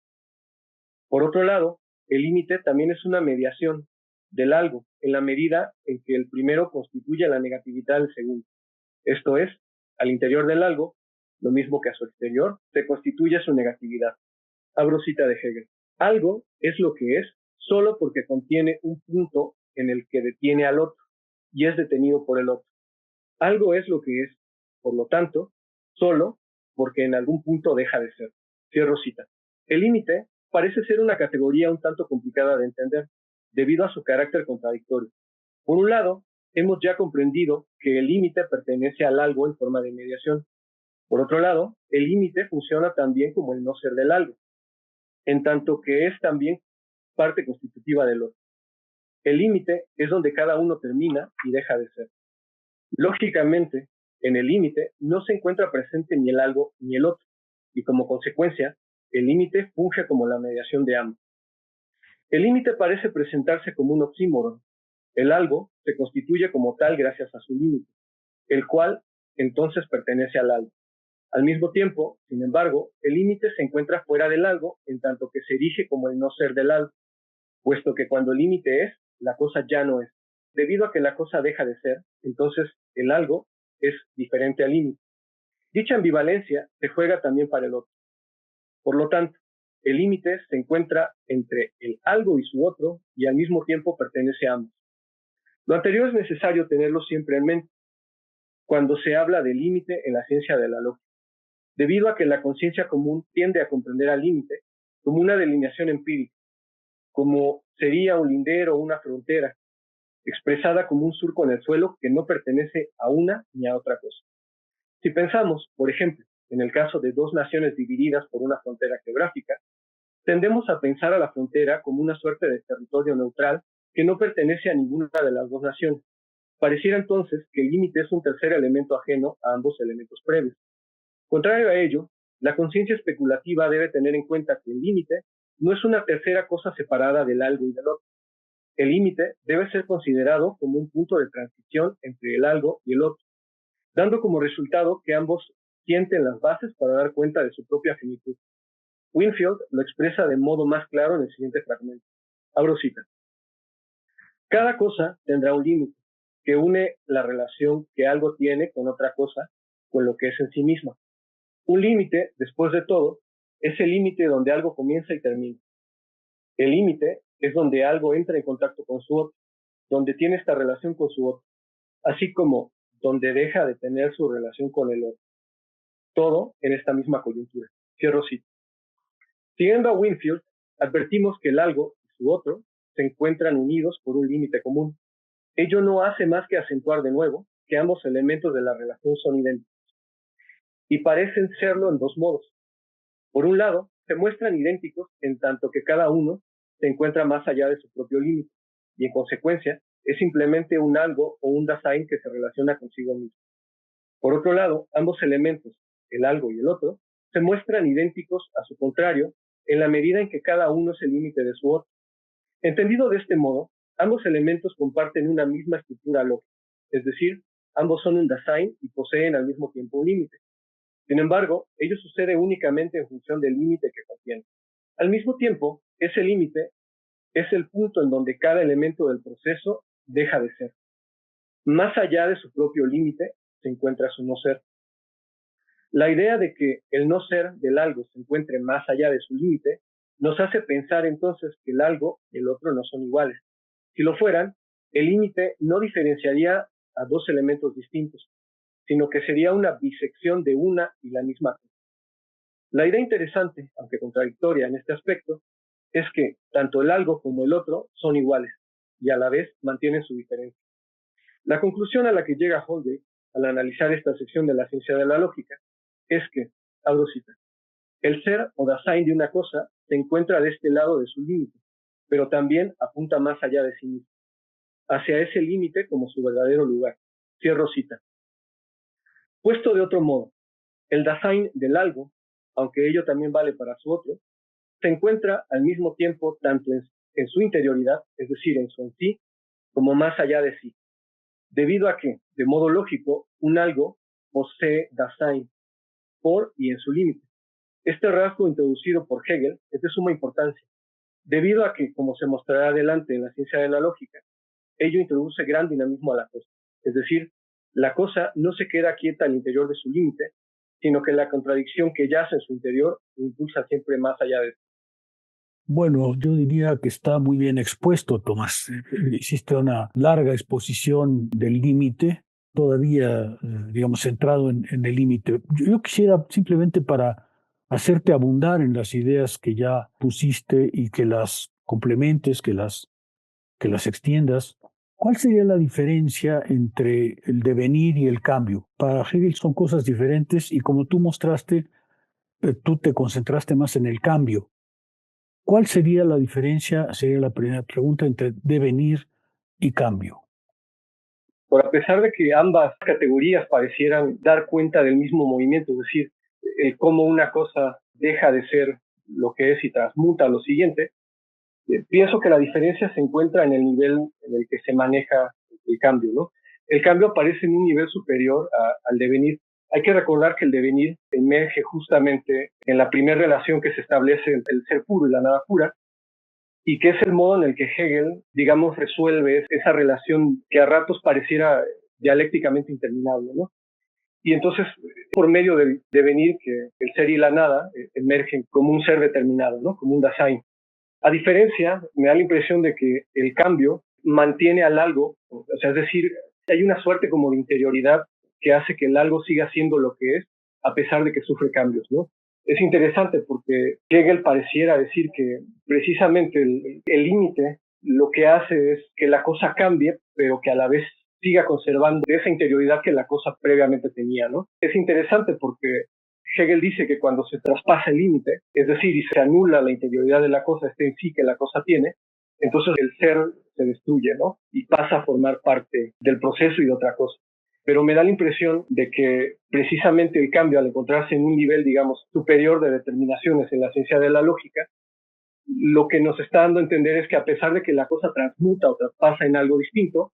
Por otro lado, el límite también es una mediación del algo en la medida en que el primero constituye la negatividad del segundo. Esto es, al interior del algo, lo mismo que a su exterior, se constituye su negatividad. Abro cita de Hegel. Algo es lo que es solo porque contiene un punto en el que detiene al otro y es detenido por el otro. Algo es lo que es, por lo tanto, solo porque en algún punto deja de ser. Cierro cita. El límite parece ser una categoría un tanto complicada de entender, debido a su carácter contradictorio. Por un lado, hemos ya comprendido que el límite pertenece al algo en forma de mediación. Por otro lado, el límite funciona también como el no ser del algo, en tanto que es también parte constitutiva del otro. El límite es donde cada uno termina y deja de ser. Lógicamente, en el límite no se encuentra presente ni el algo ni el otro, y como consecuencia, el límite funge como la mediación de ambos. El límite parece presentarse como un oxímoron. El algo se constituye como tal gracias a su límite, el cual entonces pertenece al algo. Al mismo tiempo, sin embargo, el límite se encuentra fuera del algo en tanto que se erige como el no ser del algo, puesto que cuando el límite es, la cosa ya no es. Debido a que la cosa deja de ser, entonces el algo es diferente al límite. Dicha ambivalencia se juega también para el otro. Por lo tanto, el límite se encuentra entre el algo y su otro y al mismo tiempo pertenece a ambos. Lo anterior es necesario tenerlo siempre en mente cuando se habla de límite en la ciencia de la lógica, debido a que la conciencia común tiende a comprender al límite como una delineación empírica, como sería un lindero o una frontera, expresada como un surco en el suelo que no pertenece a una ni a otra cosa. Si pensamos, por ejemplo, en el caso de dos naciones divididas por una frontera geográfica, tendemos a pensar a la frontera como una suerte de territorio neutral que no pertenece a ninguna de las dos naciones. Pareciera entonces que el límite es un tercer elemento ajeno a ambos elementos previos. Contrario a ello, la conciencia especulativa debe tener en cuenta que el límite no es una tercera cosa separada del algo y del otro. El límite debe ser considerado como un punto de transición entre el algo y el otro, dando como resultado que ambos sienten las bases para dar cuenta de su propia finitud. Winfield lo expresa de modo más claro en el siguiente fragmento. Abro cita. Cada cosa tendrá un límite que une la relación que algo tiene con otra cosa, con lo que es en sí misma. Un límite, después de todo, es el límite donde algo comienza y termina. El límite es donde algo entra en contacto con su otro, donde tiene esta relación con su otro, así como donde deja de tener su relación con el otro. Todo en esta misma coyuntura. Cierro cita. Siguiendo a Winfield, advertimos que el algo y su otro se encuentran unidos por un límite común. Ello no hace más que acentuar de nuevo que ambos elementos de la relación son idénticos, y parecen serlo en dos modos. Por un lado, se muestran idénticos en tanto que cada uno se encuentra más allá de su propio límite, y en consecuencia es simplemente un algo o un Dasein que se relaciona consigo mismo. Por otro lado, ambos elementos, el algo y el otro, se muestran idénticos a su contrario en la medida en que cada uno es el límite de su otro. Entendido de este modo, ambos elementos comparten una misma estructura lógica, es decir, ambos son un Dasein y poseen al mismo tiempo un límite. Sin embargo, ello sucede únicamente en función del límite que contiene. Al mismo tiempo, ese límite es el punto en donde cada elemento del proceso deja de ser. Más allá de su propio límite se encuentra su no ser. La idea de que el no ser del algo se encuentre más allá de su límite nos hace pensar entonces que el algo y el otro no son iguales. Si lo fueran, el límite no diferenciaría a dos elementos distintos, sino que sería una bisección de una y la misma cosa. La idea interesante, aunque contradictoria en este aspecto, es que tanto el algo como el otro son iguales y a la vez mantienen su diferencia. La conclusión a la que llega Holding al analizar esta sección de la ciencia de la lógica es que, abro cita, el ser o Dasein de una cosa se encuentra de este lado de su límite, pero también apunta más allá de sí mismo, hacia ese límite como su verdadero lugar. Cierro cita. Puesto de otro modo, el Dasein del algo, aunque ello también vale para su otro, se encuentra al mismo tiempo tanto en su interioridad, es decir, en su en sí, como más allá de sí, debido a que, de modo lógico, un algo posee Dasein por y en su límite. Este rasgo introducido por Hegel es de suma importancia, debido a que, como se mostrará adelante en la ciencia de la lógica, ello introduce gran dinamismo a la cosa. Es decir, la cosa no se queda quieta al interior de su límite, sino que la contradicción que yace en su interior lo impulsa siempre más allá de. Bueno, yo diría que está muy bien expuesto, Tomás. Hiciste una larga exposición del límite, todavía, digamos, centrado en el límite. Yo quisiera simplemente para hacerte abundar en las ideas que ya pusiste y que las complementes, que las extiendas. ¿Cuál sería la diferencia entre el devenir y el cambio? Para Hegel son cosas diferentes y como tú mostraste, tú te concentraste más en el cambio. ¿Cuál sería la diferencia, sería la primera pregunta, entre devenir y cambio? Por a pesar de que ambas categorías parecieran dar cuenta del mismo movimiento, es decir, cómo una cosa deja de ser lo que es y transmuta a lo siguiente, pienso que la diferencia se encuentra en el nivel en el que se maneja el cambio, ¿no? El cambio aparece en un nivel superior al devenir. Hay que recordar que el devenir emerge justamente en la primera relación que se establece entre el ser puro y la nada pura, y que es el modo en el que Hegel, digamos, resuelve esa relación que a ratos pareciera dialécticamente interminable, ¿no? Y entonces, por medio del devenir, que el ser y la nada emergen como un ser determinado, ¿no? Como un Dasein. A diferencia, me da la impresión de que el cambio mantiene al algo, o sea, es decir, hay una suerte como de interioridad que hace que el algo siga siendo lo que es, a pesar de que sufre cambios, ¿no? Es interesante porque Hegel pareciera decir que precisamente el límite lo que hace es que la cosa cambie, pero que a la vez siga conservando esa interioridad que la cosa previamente tenía, ¿no? Es interesante porque Hegel dice que cuando se traspasa el límite, es decir, y se anula la interioridad de la cosa, en sí que la cosa tiene, entonces el ser se destruye, ¿no? Y pasa a formar parte del proceso y de otra cosa. Pero me da la impresión de que precisamente el cambio, al encontrarse en un nivel, digamos, superior de determinaciones en la ciencia de la lógica, lo que nos está dando a entender es que a pesar de que la cosa transmuta o traspasa en algo distinto,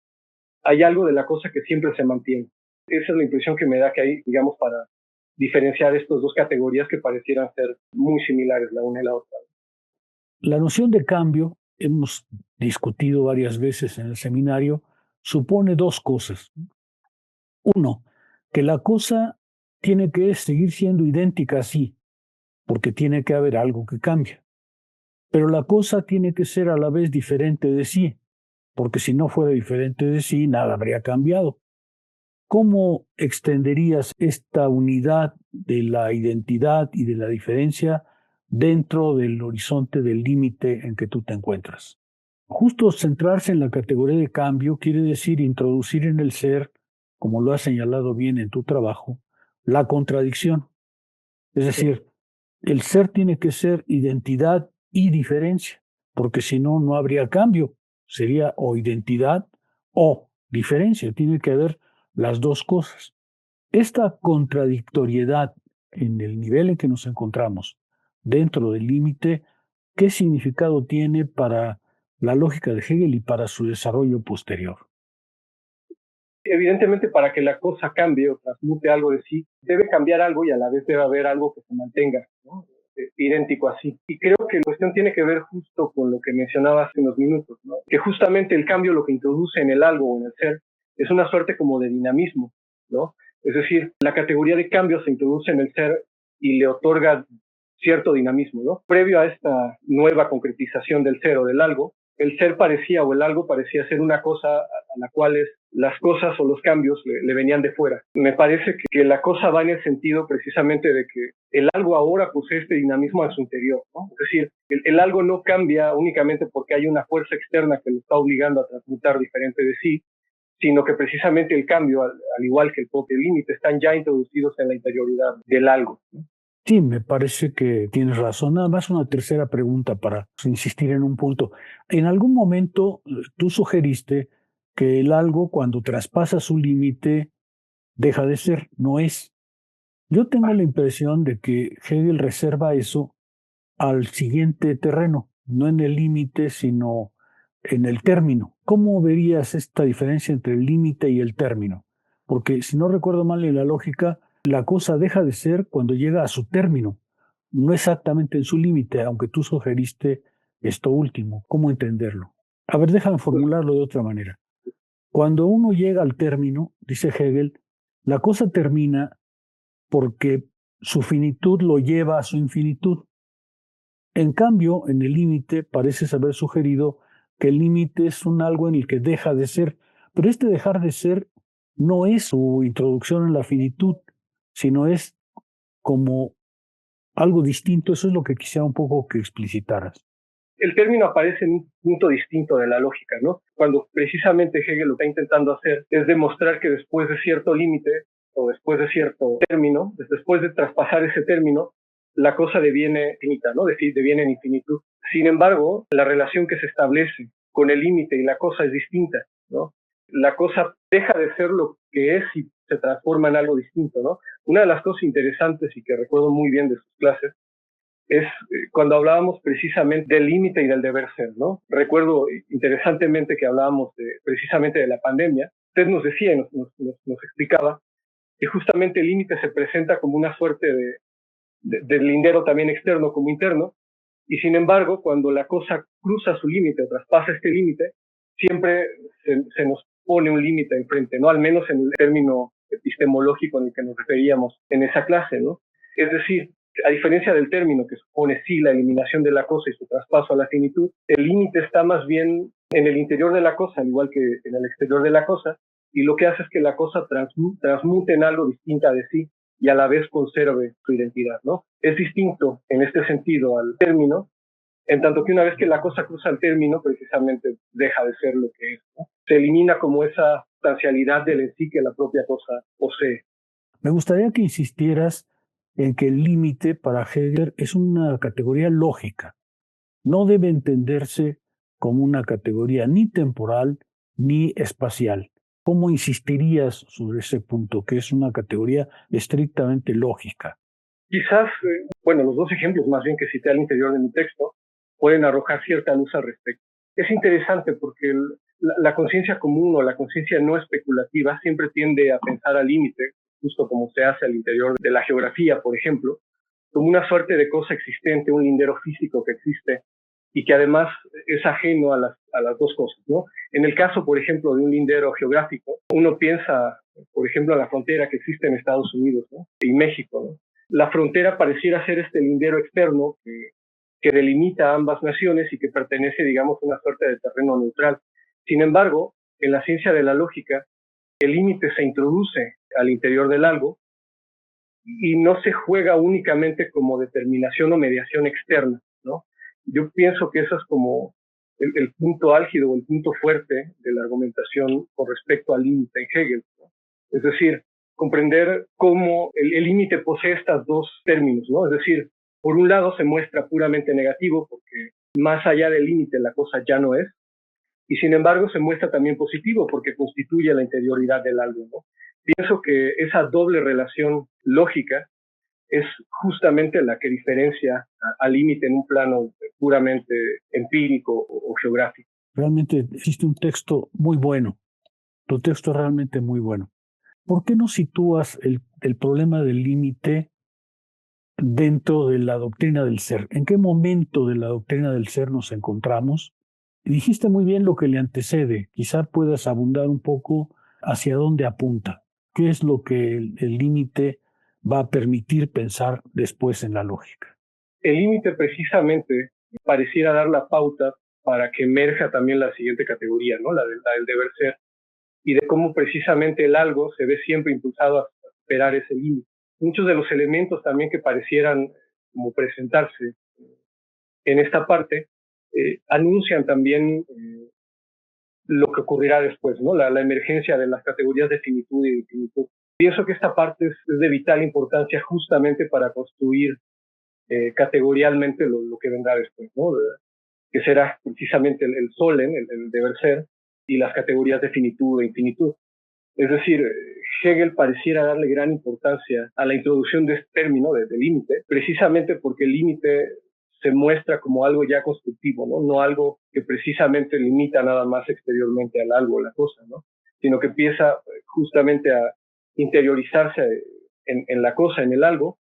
hay algo de la cosa que siempre se mantiene. Esa es la impresión que me da que hay, digamos, para diferenciar estas dos categorías que parecieran ser muy similares la una y la otra. La noción de cambio, hemos discutido varias veces en el seminario, supone dos cosas. Uno, que la cosa tiene que seguir siendo idéntica así, porque tiene que haber algo que cambie. Pero la cosa tiene que ser a la vez diferente de sí, porque si no fuera diferente de sí, nada habría cambiado. ¿Cómo extenderías esta unidad de la identidad y de la diferencia dentro del horizonte del límite en que tú te encuentras? Justo centrarse en la categoría de cambio quiere decir introducir en el ser, como lo has señalado bien en tu trabajo, la contradicción. Es decir, el ser tiene que ser identidad y diferencia, porque si no, no habría cambio. Sería o identidad o diferencia. Tiene que haber las dos cosas. Esta contradictoriedad en el nivel en que nos encontramos dentro del límite, ¿qué significado tiene para la lógica de Hegel y para su desarrollo posterior? Evidentemente, para que la cosa cambie o transmute algo de sí, debe cambiar algo y a la vez debe haber algo que se mantenga, ¿no? Idéntico así. Y creo que la cuestión tiene que ver justo con lo que mencionaba hace unos minutos, ¿no? Que justamente el cambio lo que introduce en el algo o en el ser es una suerte como de dinamismo, ¿no? Es decir, la categoría de cambio se introduce en el ser y le otorga cierto dinamismo, ¿no? Previo a esta nueva concretización del ser o del algo, el ser parecía o el algo parecía ser una cosa a la cual las cosas o los cambios le venían de fuera. Me parece que la cosa va en el sentido precisamente de que el algo ahora posee este dinamismo a su interior, ¿no? Es decir, el algo no cambia únicamente porque hay una fuerza externa que lo está obligando a transmutar diferente de sí, sino que precisamente el cambio, al igual que el propio límite, están ya introducidos en la interioridad del algo, ¿no? Sí, me parece que tienes razón. Nada más una tercera pregunta para insistir en un punto. En algún momento tú sugeriste que el algo, cuando traspasa su límite, deja de ser, no es. Yo tengo la impresión de que Hegel reserva eso al siguiente terreno, no en el límite, sino en el término. ¿Cómo verías esta diferencia entre el límite y el término? Porque si no recuerdo mal en la lógica, la cosa deja de ser cuando llega a su término, no exactamente en su límite, aunque tú sugeriste esto último. ¿Cómo entenderlo? A ver, déjame formularlo de otra manera. Cuando uno llega al término, dice Hegel, la cosa termina porque su finitud lo lleva a su infinitud. En cambio, en el límite pareces haber sugerido que el límite es un algo en el que deja de ser, pero este dejar de ser no es su introducción en la finitud, sino es como algo distinto. Eso es lo que quisiera un poco que explicitaras. El término aparece en un punto distinto de la lógica, ¿no? Cuando precisamente Hegel lo está intentando hacer es demostrar que después de cierto límite o después de cierto término, después de traspasar ese término, la cosa deviene finita, ¿no? Deviene en infinitud. Sin embargo, la relación que se establece con el límite y la cosa es distinta, ¿no? La cosa deja de ser lo que es y se transforma en algo distinto, ¿no? Una de las cosas interesantes y que recuerdo muy bien de sus clases es cuando hablábamos precisamente del límite y del deber ser, ¿no? Recuerdo interesantemente que hablábamos precisamente de la pandemia. Usted nos decía, nos explicaba que justamente el límite se presenta como una suerte de lindero también externo como interno, y sin embargo, cuando la cosa cruza su límite o traspasa este límite, siempre se nos pone un límite enfrente, ¿no? Al menos en el término epistemológico en el que nos referíamos en esa clase, ¿no? Es decir, a diferencia del término que supone sí la eliminación de la cosa y su traspaso a la finitud, el límite está más bien en el interior de la cosa, al igual que en el exterior de la cosa, y lo que hace es que la cosa transmute en algo distinta de sí y a la vez conserve su identidad, ¿no? Es distinto en este sentido al término, en tanto que una vez que la cosa cruza el término, precisamente deja de ser lo que es, ¿no? Se elimina como esa sustancialidad del en sí que la propia cosa posee. Me gustaría que insistieras en que el límite para Hegel es una categoría lógica. No debe entenderse como una categoría ni temporal ni espacial. ¿Cómo insistirías sobre ese punto, que es una categoría estrictamente lógica? Quizás, bueno, los dos ejemplos más bien que cité al interior de mi texto pueden arrojar cierta luz al respecto. Es interesante porque la conciencia común o la conciencia no especulativa siempre tiende a pensar al límite, justo como se hace al interior de la geografía, por ejemplo, como una suerte de cosa existente, un lindero físico que existe y que además es ajeno a las dos cosas, ¿no? En el caso, por ejemplo, de un lindero geográfico, uno piensa, por ejemplo, en la frontera que existe en Estados Unidos, ¿no? Y México, ¿no? La frontera pareciera ser este lindero externo que delimita a ambas naciones y que pertenece, digamos, a una suerte de terreno neutral. Sin embargo, en la ciencia de la lógica, el límite se introduce al interior del algo y no se juega únicamente como determinación o mediación externa, ¿no? Yo pienso que eso es como el punto álgido o el punto fuerte de la argumentación con respecto al límite en Hegel, ¿no? Es decir, comprender cómo el límite posee estos dos términos, ¿no? Es decir, por un lado se muestra puramente negativo porque más allá del límite la cosa ya no es, y sin embargo se muestra también positivo porque constituye la interioridad del algo, ¿no? Pienso que esa doble relación lógica es justamente la que diferencia al límite en un plano puramente empírico o geográfico. Realmente existe un texto muy bueno. Tu texto es realmente muy bueno. ¿Por qué no sitúas el problema del límite dentro de la doctrina del ser? ¿En qué momento de la doctrina del ser nos encontramos? Y dijiste muy bien lo que le antecede. Quizá puedas abundar un poco hacia dónde apunta. ¿Qué es lo que el límite va a permitir pensar después en la lógica? El límite precisamente pareciera dar la pauta para que emerja también la siguiente categoría, ¿no? La del deber ser, y de cómo precisamente el algo se ve siempre impulsado a superar ese límite. Muchos de los elementos también que parecieran como presentarse en esta parte anuncian también lo que ocurrirá después, ¿no? La emergencia de las categorías de finitud y de infinitud. Pienso que esta parte es de vital importancia justamente para construir categorialmente lo que vendrá después, ¿no? Que será precisamente el Sollen, el deber ser, y las categorías de finitud e infinitud. Es decir, Hegel pareciera darle gran importancia a la introducción de este término de límite, precisamente porque el límite se muestra como algo ya constructivo, ¿no? No algo que precisamente limita nada más exteriormente al algo, la cosa, ¿no? Sino que empieza justamente a interiorizarse en la cosa, en el algo,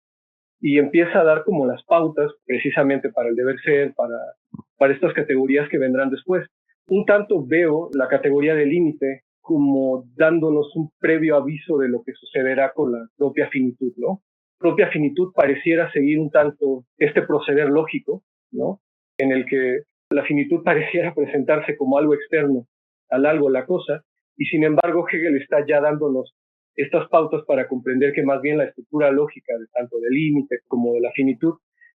y empieza a dar como las pautas precisamente para el deber ser, para estas categorías que vendrán después. Un tanto veo la categoría de límite como dándonos un previo aviso de lo que sucederá con la propia finitud, ¿no? Propia finitud pareciera seguir un tanto este proceder lógico, ¿no? En el que la finitud pareciera presentarse como algo externo al algo, la cosa, y sin embargo Hegel está ya dándonos estas pautas para comprender que más bien la estructura lógica de tanto del límite como de la finitud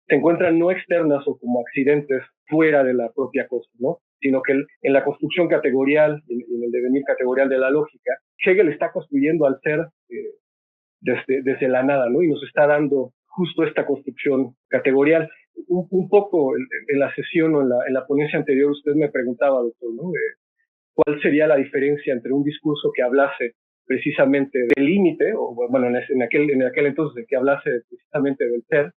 se encuentran no externas o como accidentes fuera de la propia cosa, ¿no? Sino que en la construcción categorial, en el devenir categorial de la lógica, Hegel está construyendo al ser desde la nada, ¿no? Y nos está dando justo esta construcción categorial. Un poco en la sesión o en la ponencia anterior usted me preguntaba, doctor, ¿no? ¿Cuál sería la diferencia entre un discurso que hablase precisamente del límite, o bueno, en aquel entonces de que hablase precisamente del ser,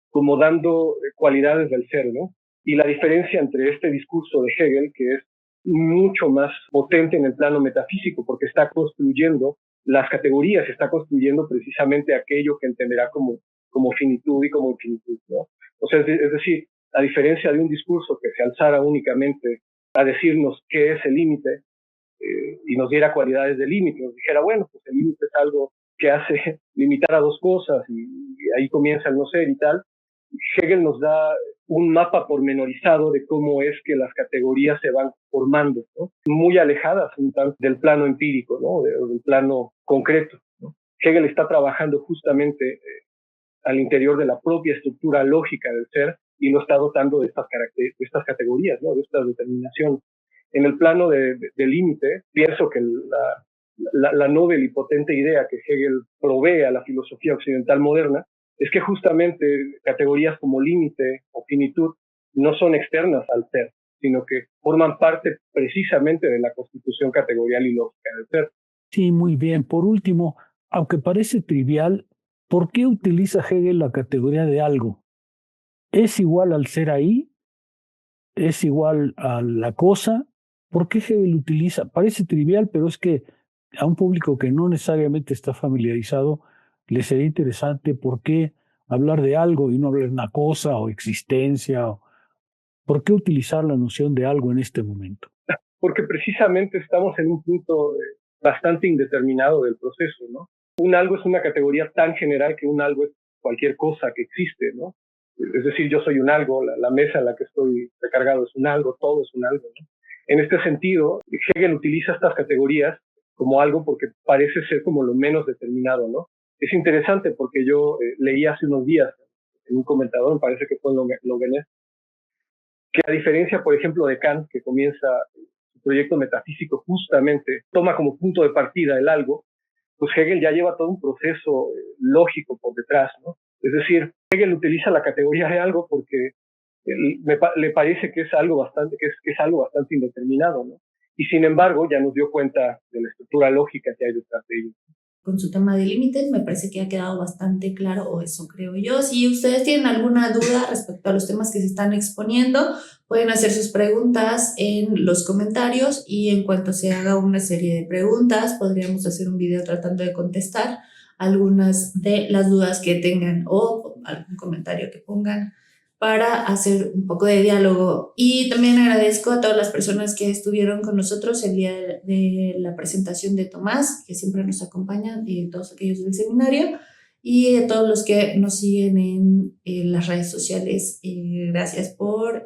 como dando cualidades del ser, ¿no? Y la diferencia entre este discurso de Hegel, que es mucho más potente en el plano metafísico, porque está construyendo las categorías, está construyendo precisamente aquello que entenderá como finitud y como infinitud, ¿no? O sea, es decir, a diferencia de un discurso que se alzara únicamente a decirnos qué es el límite y nos diera cualidades del límite, nos dijera, bueno, pues el límite es algo que hace limitar a dos cosas y ahí comienza el no ser y tal. Hegel nos da un mapa pormenorizado de cómo es que las categorías se van formando, ¿no? Muy alejadas un tanto del plano empírico, ¿no? Del plano concreto, ¿no? Hegel está trabajando justamente al interior de la propia estructura lógica del ser y lo está dotando de estas categorías, ¿no? De estas determinaciones. En el plano del límite, pienso que la novel y potente idea que Hegel provee a la filosofía occidental moderna es que justamente categorías como límite o finitud no son externas al ser, sino que forman parte precisamente de la constitución categorial y lógica del ser. Sí, muy bien. Por último, aunque parece trivial, ¿por qué utiliza Hegel la categoría de algo? ¿Es igual al ser ahí? ¿Es igual a la cosa? ¿Por qué Hegel utiliza? Parece trivial, pero es que a un público que no necesariamente está familiarizado le sería interesante por qué hablar de algo y no hablar de una cosa o existencia. ¿Por qué utilizar la noción de algo en este momento? Porque precisamente estamos en un punto bastante indeterminado del proceso, ¿no? Un algo es una categoría tan general que un algo es cualquier cosa que existe, ¿no? Es decir, yo soy un algo, la mesa en la que estoy recargado es un algo, todo es un algo, ¿no? En este sentido, Hegel utiliza estas categorías como algo porque parece ser como lo menos determinado, ¿no? Es interesante porque yo leí hace unos días en un comentador, me parece que fue Longuenet, que a diferencia, por ejemplo, de Kant, que comienza su proyecto metafísico justamente, toma como punto de partida el algo, pues Hegel ya lleva todo un proceso lógico por detrás, ¿no? Es decir, Hegel utiliza la categoría de algo porque le parece que es algo bastante indeterminado, ¿no? Y sin embargo, ya nos dio cuenta de la estructura lógica que hay detrás de ello. Con su tema de límites, me parece que ha quedado bastante claro, o eso creo yo. Si ustedes tienen alguna duda respecto a los temas que se están exponiendo, pueden hacer sus preguntas en los comentarios y en cuanto se haga una serie de preguntas, podríamos hacer un video tratando de contestar algunas de las dudas que tengan o algún comentario que pongan para hacer un poco de diálogo. Y también agradezco a todas las personas que estuvieron con nosotros el día de la presentación de Tomás, que siempre nos acompañan, y todos aquellos del seminario, y a todos los que nos siguen en las redes sociales. Gracias por